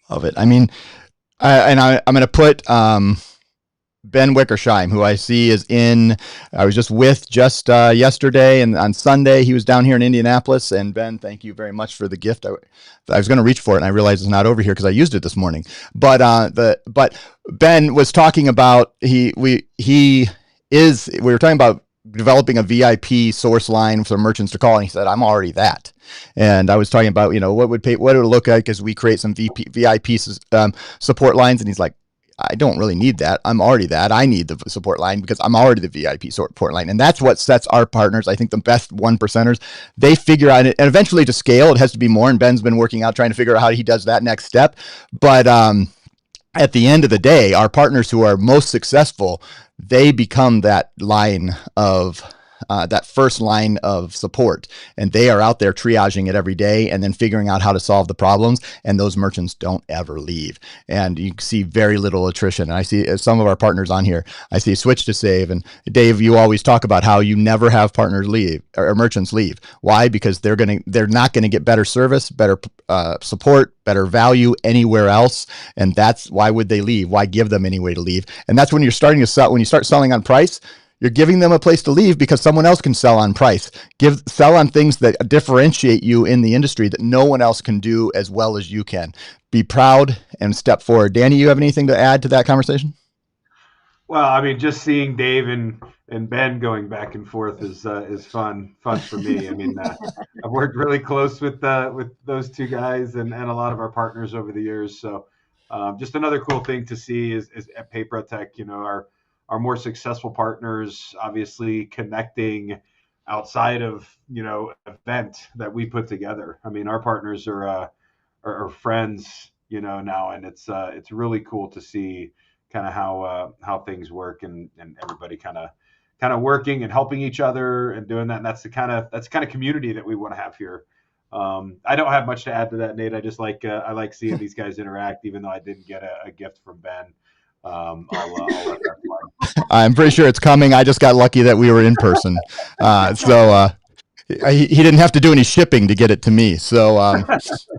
Of it. I mean, I'm going to put Ben Wickersheim, who I see is I was just with yesterday, and on Sunday he was down here in Indianapolis. And Ben, thank you very much for the gift. I was going to reach for it, and I realized it's not over here because I used it this morning. But Ben was talking about we were talking about developing a VIP source line for merchants to call, and he said, "I'm already that." And I was talking about what it would look like as we create some VIP support lines, and he's like, I don't really need that. I'm already that. I need the support line because I'm already the VIP support line. And that's what sets our partners, I think the best 1%ers, they figure out it. And eventually to scale, it has to be more. And Ben's been working out, trying to figure out how he does that next step. But at the end of the day, our partners who are most successful, they become that line of that first line of support, and they are out there triaging it every day and then figuring out how to solve the problems. And those merchants don't ever leave, and you see very little attrition. And I see some of our partners on here, I see Switch to Save, and Dave, you always talk about how you never have partners leave or merchants leave. Why? Because they're not going to get better service, better support, better value anywhere else. And that's why would they leave? Why give them any way to leave? And that's when you're starting to sell. When you start selling on price, you're giving them a place to leave because someone else can sell on price. Sell on things that differentiate you in the industry that no one else can do as well as you can. Be proud and step forward. Danny, you have anything to add to that conversation? Well, I mean, just seeing Dave and Ben going back and forth is fun for me. I mean, I've worked really close with those two guys and a lot of our partners over the years. So just another cool thing to see is at PayProTec, our more successful partners obviously connecting outside of event that we put together. I mean, our partners are friends, now, and it's really cool to see kind of how things work and everybody kind of working and helping each other and doing that. And that's the kind of community that we want to have here. I don't have much to add to that, Nate. I just I like seeing these guys interact, even though I didn't get a gift from Ben. I'll let that fly. I'm pretty sure it's coming. I just got lucky that we were in person. He didn't have to do any shipping to get it to me. So,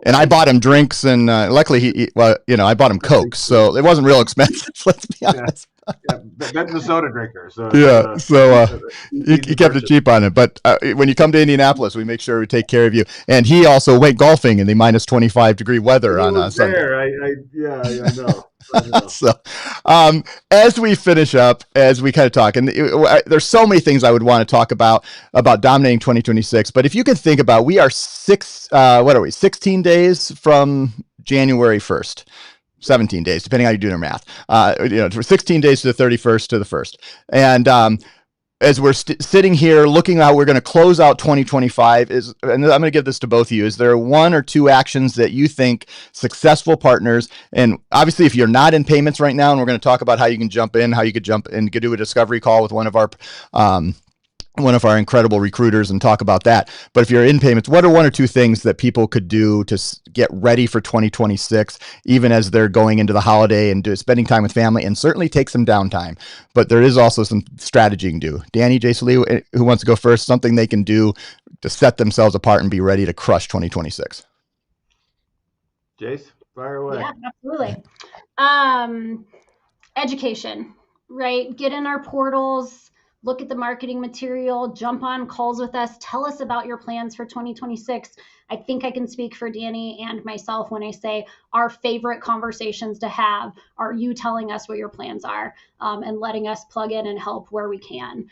and I bought him drinks, and luckily I bought him Coke, so it wasn't real expensive. Let's be honest. Yeah, Ben's a soda drinker, so he kept it cheap on it. But when you come to Indianapolis, we make sure we take care of you. And he also went golfing in the minus 25-degree weather on Sunday. I know. So, as we finish up, as we kind of talk, and there's so many things I would want to talk about dominating 2026. But if you can think about, we are 16 days from January 1st. 17 days, depending how you do your math. 16 days to the 31st to the 1st. And as we're sitting here looking how we're going to close out 2025, and I'm going to give this to both of you, is there one or two actions that you think successful partners, and obviously if you're not in payments right now, and we're going to talk about how you can jump in, how you could jump and do a discovery call with one of our incredible recruiters and talk about that. But if you're in payments, what are one or two things that people could do to get ready for 2026, even as they're going into the holiday and spending time with family, and certainly take some downtime? But there is also some strategy you can do. Danny, Jason Lee, who wants to go first? Something they can do to set themselves apart and be ready to crush 2026. Jace, fire away. Yeah, absolutely. Education, right? Get in our portals. Look at the marketing material, jump on calls with us, tell us about your plans for 2026. I think I can speak for Danny and myself when I say our favorite conversations to have are you telling us what your plans are, and letting us plug in and help where we can.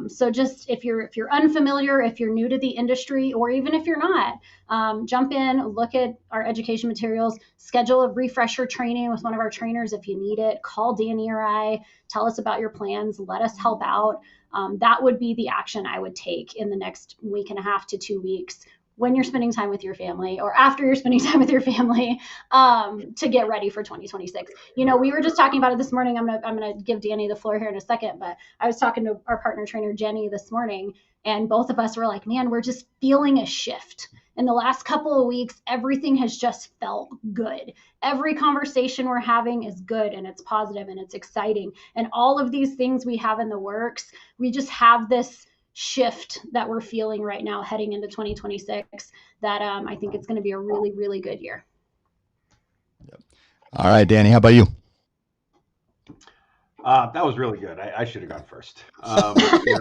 So just if you're unfamiliar, if you're new to the industry, or even if you're not, jump in, look at our education materials, schedule a refresher training with one of our trainers if you need it, call Danny or I, tell us about your plans, let us help out. That would be the action I would take in the next week and a half to 2 weeks. when you're spending time with your family or after you're spending time with your family, to get ready for 2026. You know, we were just talking about it this morning. I'm gonna give Danny the floor here in a second, but I was talking to our partner trainer Jenny this morning, and both of us were like, man, we're just feeling a shift. In the last couple of weeks, everything has just felt good. Every conversation we're having is good and it's positive and it's exciting. And all of these things we have in the works, we just have this shift that we're feeling right now heading into 2026 that I think it's going to be a really, really good year. All right, Danny, how about you? That was really good. I should have gone first. I did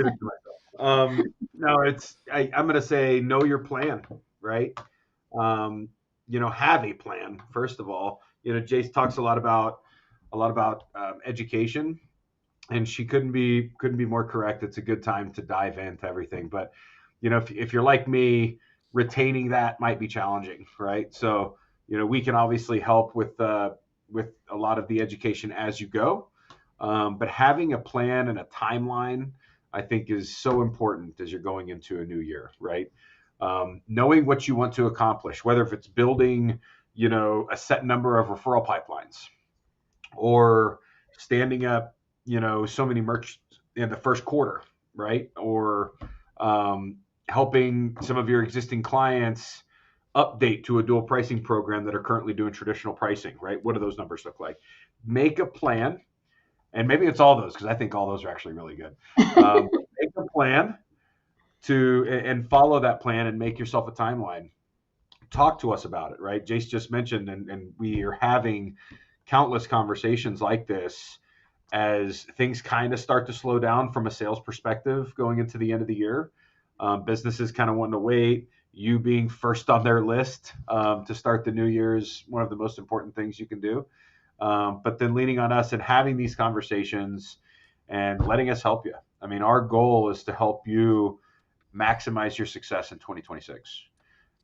it to myself. No, I'm going to say know your plan, right? Have a plan first of all. Jace talks a lot about education, and she couldn't be more correct. It's a good time to dive into everything, but if you're like me, retaining that might be challenging, right? So we can obviously help with a lot of the education as you go, but having a plan and a timeline, I think, is so important as you're going into a new year, right? Knowing what you want to accomplish, whether if it's building, a set number of referral pipelines, or standing up, so many merch in the first quarter, right? Or helping some of your existing clients update to a dual pricing program that are currently doing traditional pricing, right? What do those numbers look like? Make a plan, and maybe it's all those, because I think all those are actually really good. Make a plan and follow that plan and make yourself a timeline. Talk to us about it, right? Jace just mentioned, and we are having countless conversations like this as things kind of start to slow down from a sales perspective going into the end of the year. Businesses kind of wanting to wait. You being first on their list to start the new year is one of the most important things you can do. But then leaning on us and having these conversations and letting us help you. I mean, our goal is to help you maximize your success in 2026.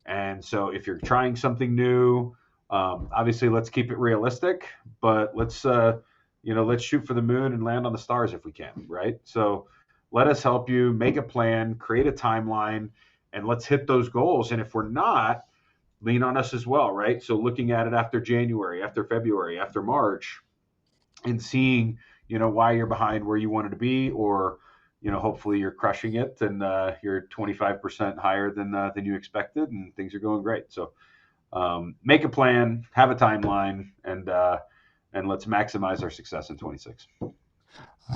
And so if you're trying something new, obviously let's keep it realistic, but let's shoot for the moon and land on the stars if we can, right? So let us help you make a plan, create a timeline, and let's hit those goals. And if we're not, lean on us as well, right? So looking at it after January, after February, after March, and seeing, why you're behind where you wanted to be, or, hopefully you're crushing it and you're 25% higher than you expected and things are going great. So make a plan, have a timeline, and let's maximize our success in 26.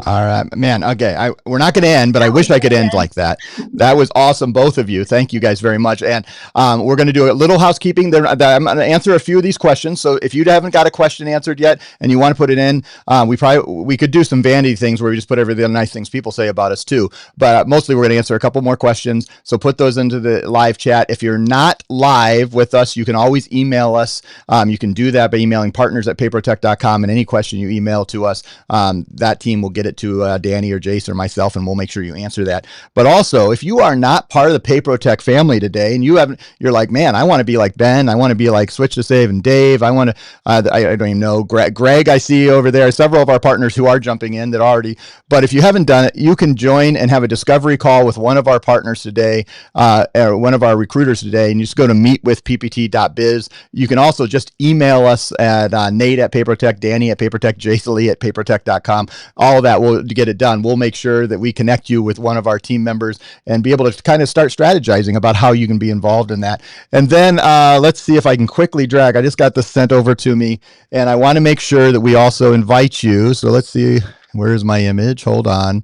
All right, man. Okay, we're not going to end, but I wish I could end like that. That was awesome, both of you. Thank you guys very much. And we're going to do a little housekeeping. I'm going to answer a few of these questions. So if you haven't got a question answered yet and you want to put it in, we could do some vanity things where we just put every the nice things people say about us too. But mostly we're going to answer a couple more questions. So put those into the live chat. If you're not live with us, you can always email us. You can do that by emailing partners@PayProTec.com, and any question you email to us, that team will get it to Danny or Jace or myself, and we'll make sure you answer that. But also, if you are not part of the PayProTec family today, and you're like, man, I want to be like Ben, I want to be like Switch to Save and Dave, I want to, I don't even know, Greg, I see over there, several of our partners who are jumping in that already, but if you haven't done it, you can join and have a discovery call with one of our partners today, or one of our recruiters today, and you just go to meetwithppt.biz. You can also just email us at Nate@PayProTec, Danny @PayProTec, Jason Lee @PayProTec.com. All of that will get it done. We'll make sure that we connect you with one of our team members and be able to kind of start strategizing about how you can be involved in that. And then let's see if I can quickly drag. I just got this sent over to me, and I want to make sure that we also invite you. So let's see, where's my image? Hold on.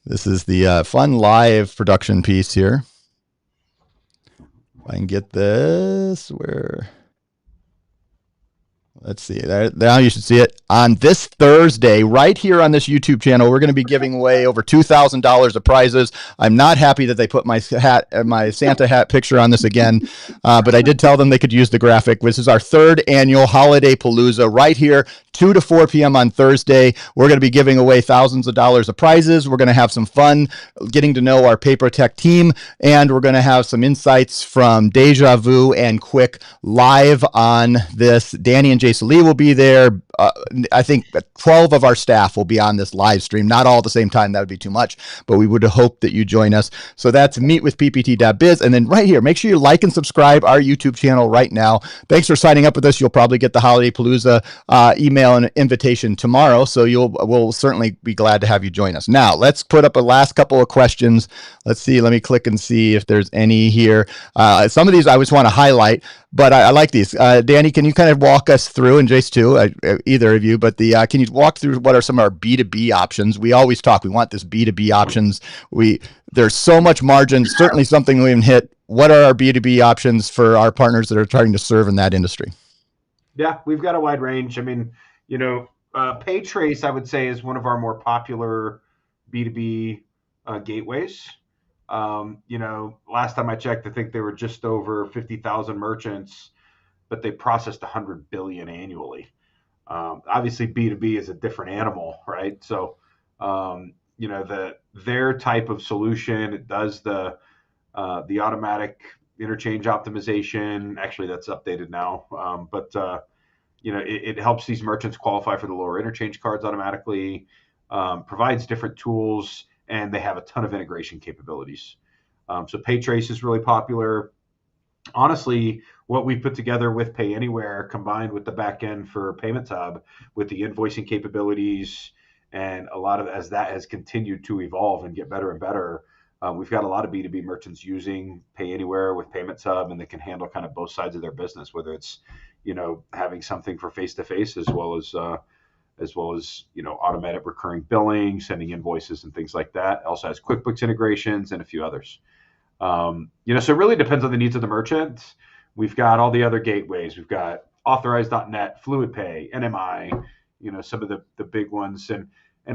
This is the fun live production piece here. If I can get this, let's see, now you should see it. On this Thursday, right here on this YouTube channel, we're going to be giving away over $2,000 of prizes. I'm not happy that they put my Santa hat picture on this again, but I did tell them they could use the graphic. This is our third annual Holiday Palooza right here, 2 to 4 p.m. on Thursday. We're going to be giving away thousands of dollars of prizes. We're going to have some fun getting to know our PayProTec team, and we're going to have some insights from Deja Vu and Quick live on this. Danny and Jason Lee will be there. I think 12 of our staff will be on this live stream. Not all at the same time. That would be too much, but we would hope that you join us. So that's meetwithppt.biz. And then right here, make sure you like and subscribe our YouTube channel right now. Thanks for signing up with us. You'll probably get the Holiday Palooza email and invitation tomorrow. So we'll certainly be glad to have you join us. Now, let's put up a last couple of questions. Let's see. Let me click and see if there's any here. Some of these I just want to highlight, but I like these. Danny, can you kind of walk us through, and Jace too, either of you, but can you walk through what are some of our B2B options? We always talk, we want this B2B options. There's so much margin, certainly something we haven't hit. What are our B2B options for our partners that are trying to serve in that industry? Yeah, we've got a wide range. I mean, PayTrace, I would say, is one of our more popular B2B gateways. Last time I checked, I think they were just over 50,000 merchants, but they processed 100 billion annually. Obviously, B2B is a different animal, right? So, their type of solution, it does the automatic interchange optimization. Actually, that's updated now, it helps these merchants qualify for the lower interchange cards automatically, provides different tools, and they have a ton of integration capabilities. So PayTrace is really popular. Honestly, what we put together with Pay Anywhere combined with the backend for Payments Hub with the invoicing capabilities and as that has continued to evolve and get better and better, we've got a lot of B2B merchants using Pay Anywhere with Payments Hub, and they can handle kind of both sides of their business, whether it's, having something for face-to-face as well as automatic recurring billing, sending invoices and things like that. It also has QuickBooks integrations and a few others. So it really depends on the needs of the merchant. We've got all the other gateways. We've got Authorize.net, FluidPay, NMI, some of the big ones. And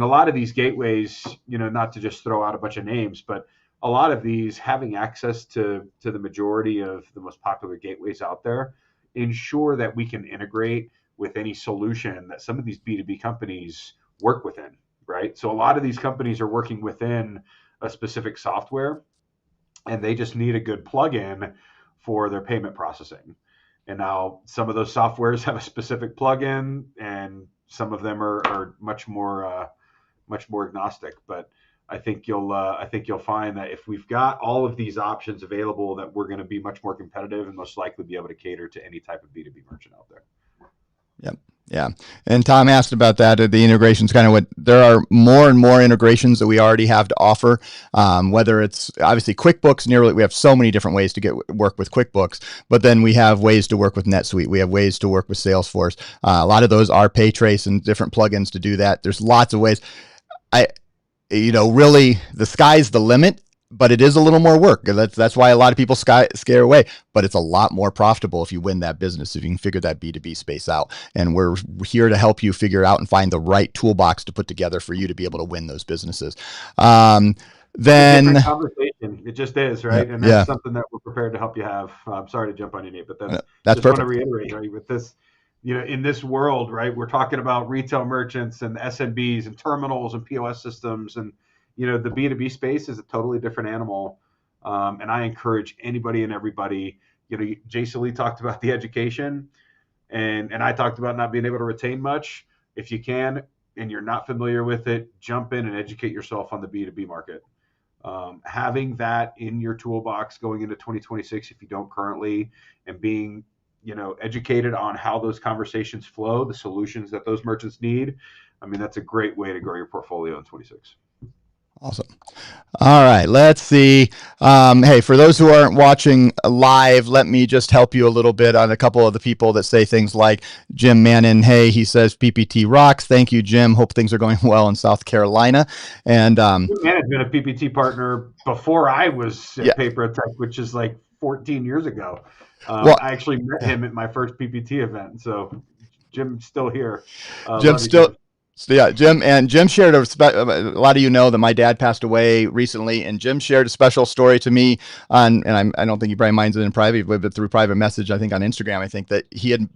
a lot of these gateways, not to just throw out a bunch of names, but a lot of these having access to the majority of the most popular gateways out there ensure that we can integrate with any solution that some of these B2B companies work within, right? So a lot of these companies are working within a specific software, and they just need a good plugin for their payment processing. And now some of those softwares have a specific plugin, and some of them are much more agnostic. But I think you'll find that if we've got all of these options available, that we're going to be much more competitive and most likely be able to cater to any type of B2B merchant out there. Yep. Yeah. And Tom asked about that. The integrations there are more and more integrations that we already have to offer. Whether it's obviously QuickBooks, we have so many different ways to work with QuickBooks, but then we have ways to work with NetSuite. We have ways to work with Salesforce. A lot of those are PayTrace and different plugins to do that. There's lots of ways. Really the sky's the limit, but it is a little more work. That's why a lot of people scare away, but it's a lot more profitable if you win that business, if you can figure that B2B space out. And we're here to help you figure out and find the right toolbox to put together for you to be able to win those businesses. Then conversation, it just is, right? And that's something that we're prepared to help you have. I'm sorry to jump on you, Nate, but that's just perfect. Want to reiterate, right, with this, in this world, right, we're talking about retail merchants and SMBs and terminals and POS systems, and the B2B space is a totally different animal. And I encourage anybody and everybody, Jason Lee talked about the education, and I talked about not being able to retain much. If you can, and you're not familiar with it, jump in and educate yourself on the B2B market. Having that in your toolbox going into 2026, if you don't currently, and being educated on how those conversations flow, the solutions that those merchants need. I mean, that's a great way to grow your portfolio in 26. Awesome. All right, let's see. Hey, for those who aren't watching live, let me just help you a little bit on a couple of the people that say things like Jim Mannon. Hey, he says PPT rocks. Thank you, Jim. Hope things are going well in South Carolina. And Jim Mannon's been a PPT partner before I was at PayProTec, which is like 14 years ago. I actually met him at my first PPT event. So Jim's still here. Jim shared a lot of you know that my dad passed away recently, and Jim shared a special story to me I don't think he probably minds it in private, but through private message, I think on Instagram, I think that he had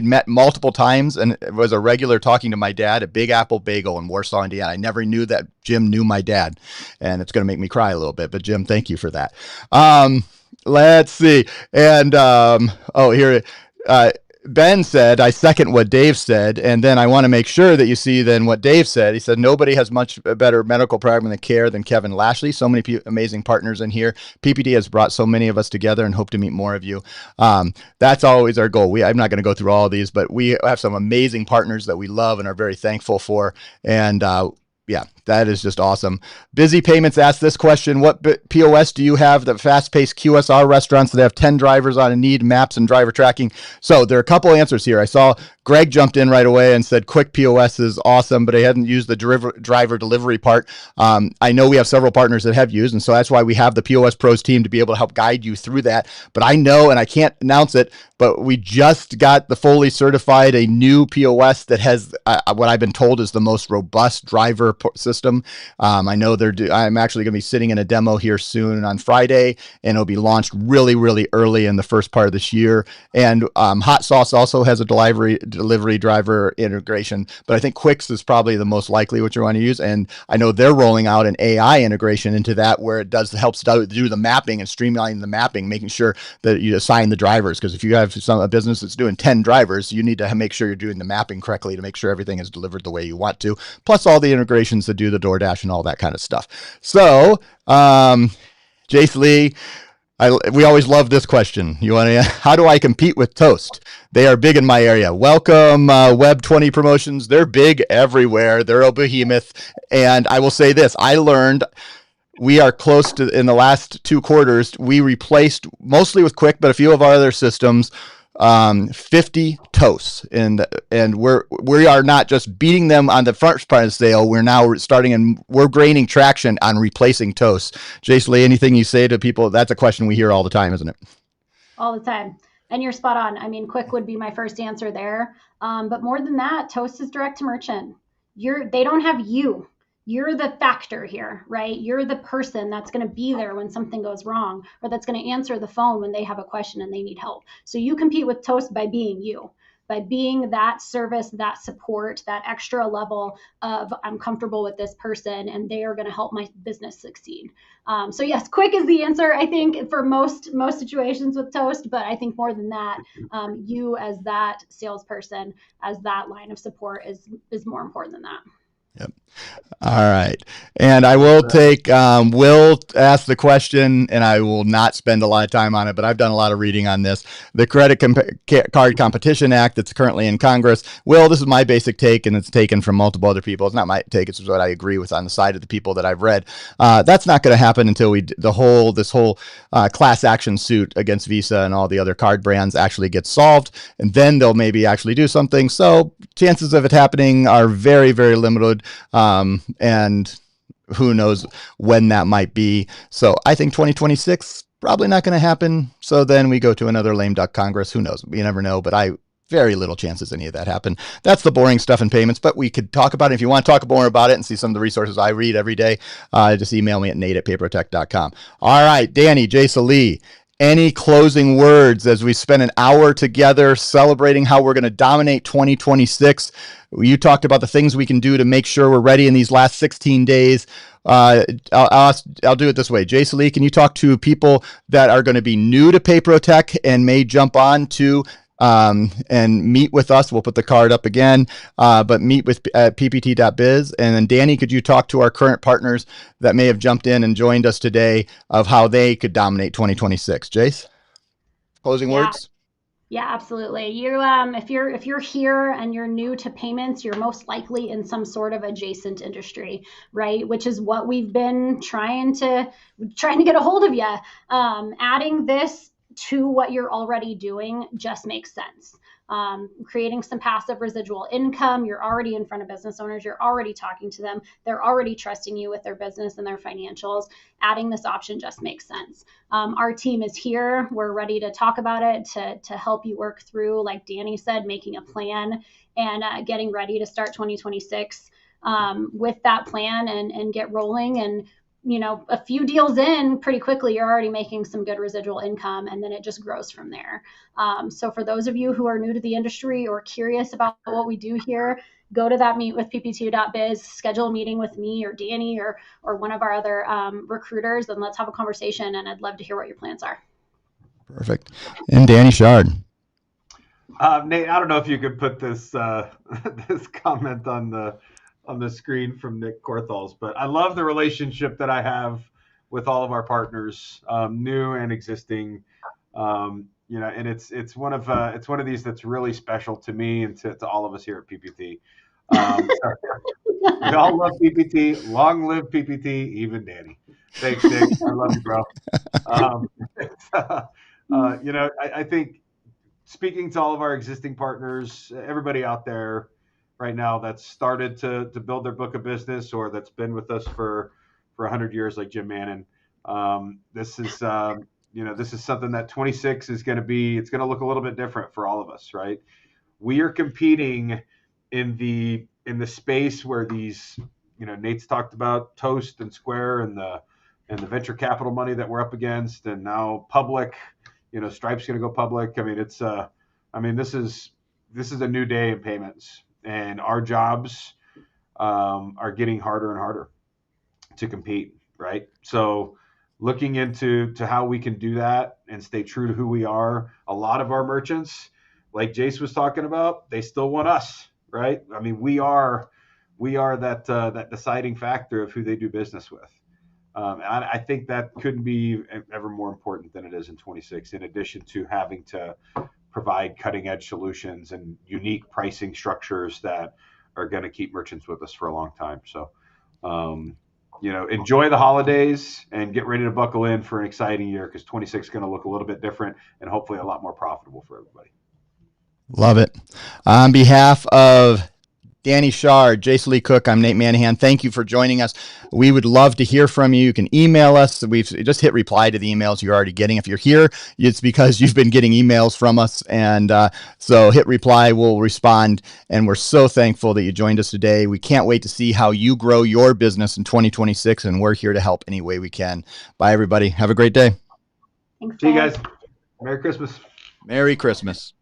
met multiple times and was a regular talking to my dad at Big Apple Bagel in Warsaw, Indiana. I never knew that Jim knew my dad, and it's going to make me cry a little bit, but Jim, thank you for that. Let's see. And, here, Ben said, I second what Dave said, and then I want to make sure that you see then what Dave said. He said, nobody has much better medical program and care than Kevin Lashley. So many amazing partners in here. PPT has brought so many of us together and hope to meet more of you. That's always our goal. I'm not going to go through all of these, but we have some amazing partners that we love and are very thankful for. And yeah, that is just awesome. Busy Payments asked this question. What POS do you have that fast-paced QSR restaurants that have 10 drivers on a need, maps, and driver tracking? So there are a couple answers here. I saw Greg jumped in right away and said quick POS is awesome, but I hadn't used the driver delivery part. I know we have several partners that have used, and so that's why we have the POS Pros team to be able to help guide you through that. But I know, and I can't announce it, but we just got the fully certified, a new POS that has what I've been told is the most robust driver system. I know I'm actually going to be sitting in a demo here soon on Friday, and it'll be launched really, really early in the first part of this year. And Hot Sauce also has a delivery driver integration, but I think Quicks is probably the most likely what you want to use. And I know they're rolling out an AI integration into that where it helps do the mapping and streamlining the mapping, making sure that you assign the drivers. Because if you have a business that's doing 10 drivers, you need to make sure you're doing the mapping correctly to make sure everything is delivered the way you want to, plus all the integrations that do the DoorDash and all that kind of stuff. So, Jace Lee, we always love this question. How do I compete with Toast? They are big in my area. Welcome, Web20 Promotions. They're big everywhere. They're a behemoth. And I will say this, I learned we are close to, in the last 2 quarters, we replaced mostly with Quick, but a few of our other systems, 50 toasts, and we are not just beating them on the first part of the sale. We're now starting and we're gaining traction on replacing toasts. Jason Lee, anything you say to people? That's a question we hear all the time, isn't it? All the time. And you're spot on. I mean, Quick would be my first answer there. But more than that, Toast is direct to merchant. They don't have you. You're the factor here, right? You're the person that's going to be there when something goes wrong, or that's going to answer the phone when they have a question and they need help. So you compete with Toast by being you, by being that service, that support, that extra level of I'm comfortable with this person and they are going to help my business succeed. So yes, Quick is the answer, I think, for most situations with Toast, but I think more than that, you as that salesperson, as that line of support is more important than that. Yep. All right. And I will take, Will ask the question, and I will not spend a lot of time on it, but I've done a lot of reading on this. The Credit Card Competition Act that's currently in Congress. Will, this is my basic take, and it's taken from multiple other people. It's not my take. It's what I agree with on the side of the people that I've read. That's not going to happen until this whole class action suit against Visa and all the other card brands actually gets solved, and then they'll maybe actually do something. So chances of it happening are very, very limited. And who knows when that might be. So I think 2026, probably not going to happen. So then we go to another lame duck Congress. Who knows? You never know, but very little chances any of that happen. That's the boring stuff in payments, but we could talk about it. If you want to talk more about it and see some of the resources I read every day, just email me at nate@payprotec.com. All right, Danny, Jason Lee, any closing words as we spend an hour together celebrating how we're going to dominate 2026? You talked about the things we can do to make sure we're ready in these last 16 days. I'll do it this way. Jason Lee, can you talk to people that are going to be new to PayProTec and may jump on to and meet with us? We'll put the card up again, but meet with ppt.biz. And then Danny, could you talk to our current partners that may have jumped in and joined us today of how they could dominate 2026? Jace, closing words? Yeah, absolutely. You, if you're here and you're new to payments, you're most likely in some sort of adjacent industry, right? Which is what we've been trying to get a hold of you. Adding this to what you're already doing just makes sense. Creating some passive residual income. You're already in front of business owners. You're already talking to them. They're already trusting you with their business and their financials. Adding this option just makes sense. Our team is here. We're ready to talk about it, to help you work through, like Danny said, making a plan and getting ready to start 2026 with that plan and get rolling. And a few deals in pretty quickly, you're already making some good residual income, and then it just grows from there. So for those of you who are new to the industry or curious about what we do here, go to that meetwithpp2.biz, schedule a meeting with me or Danny or one of our other recruiters, and let's have a conversation. And I'd love to hear what your plans are. Perfect. And Danny Shard. Nate, I don't know if you could put this this comment on the screen from Nick Korthals, but I love the relationship that I have with all of our partners, new and existing. And it's one of these that's really special to me and to all of us here at PPT. We all love PPT. Long live PPT, even Danny. Thanks, Nick. I love you, bro. Um, I think speaking to all of our existing partners, everybody out there right now that's started to build their book of business or that's been with us for 100 years, like Jim Mannon. This is this is something that 26 is going to be. It's going to look a little bit different for all of us, right? We are competing in the space where these, Nate's talked about Toast and Square and the venture capital money that we're up against, and now public. Stripe's going to go public. I mean, this is a new day in payments, and our jobs are getting harder and harder to compete, right? So, looking into how we can do that and stay true to who we are. A lot of our merchants, like Jace was talking about, they still want us, right? I mean, we are that deciding factor of who they do business with. I think that couldn't be ever more important than it is in 26, in addition to having to provide cutting edge solutions and unique pricing structures that are going to keep merchants with us for a long time. So, enjoy the holidays and get ready to buckle in for an exciting year, because 26 is going to look a little bit different and hopefully a lot more profitable for everybody. Love it. On behalf of Danny Shard, Jason Lee Cook, I'm Nate Manahan. Thank you for joining us. We would love to hear from you. You can email us. We've just hit reply to the emails you're already getting. If you're here, it's because you've been getting emails from us. And so hit reply, we'll respond. And we're so thankful that you joined us today. We can't wait to see how you grow your business in 2026. And we're here to help any way we can. Bye, everybody. Have a great day. Thanks, See you guys. Merry Christmas. Merry Christmas.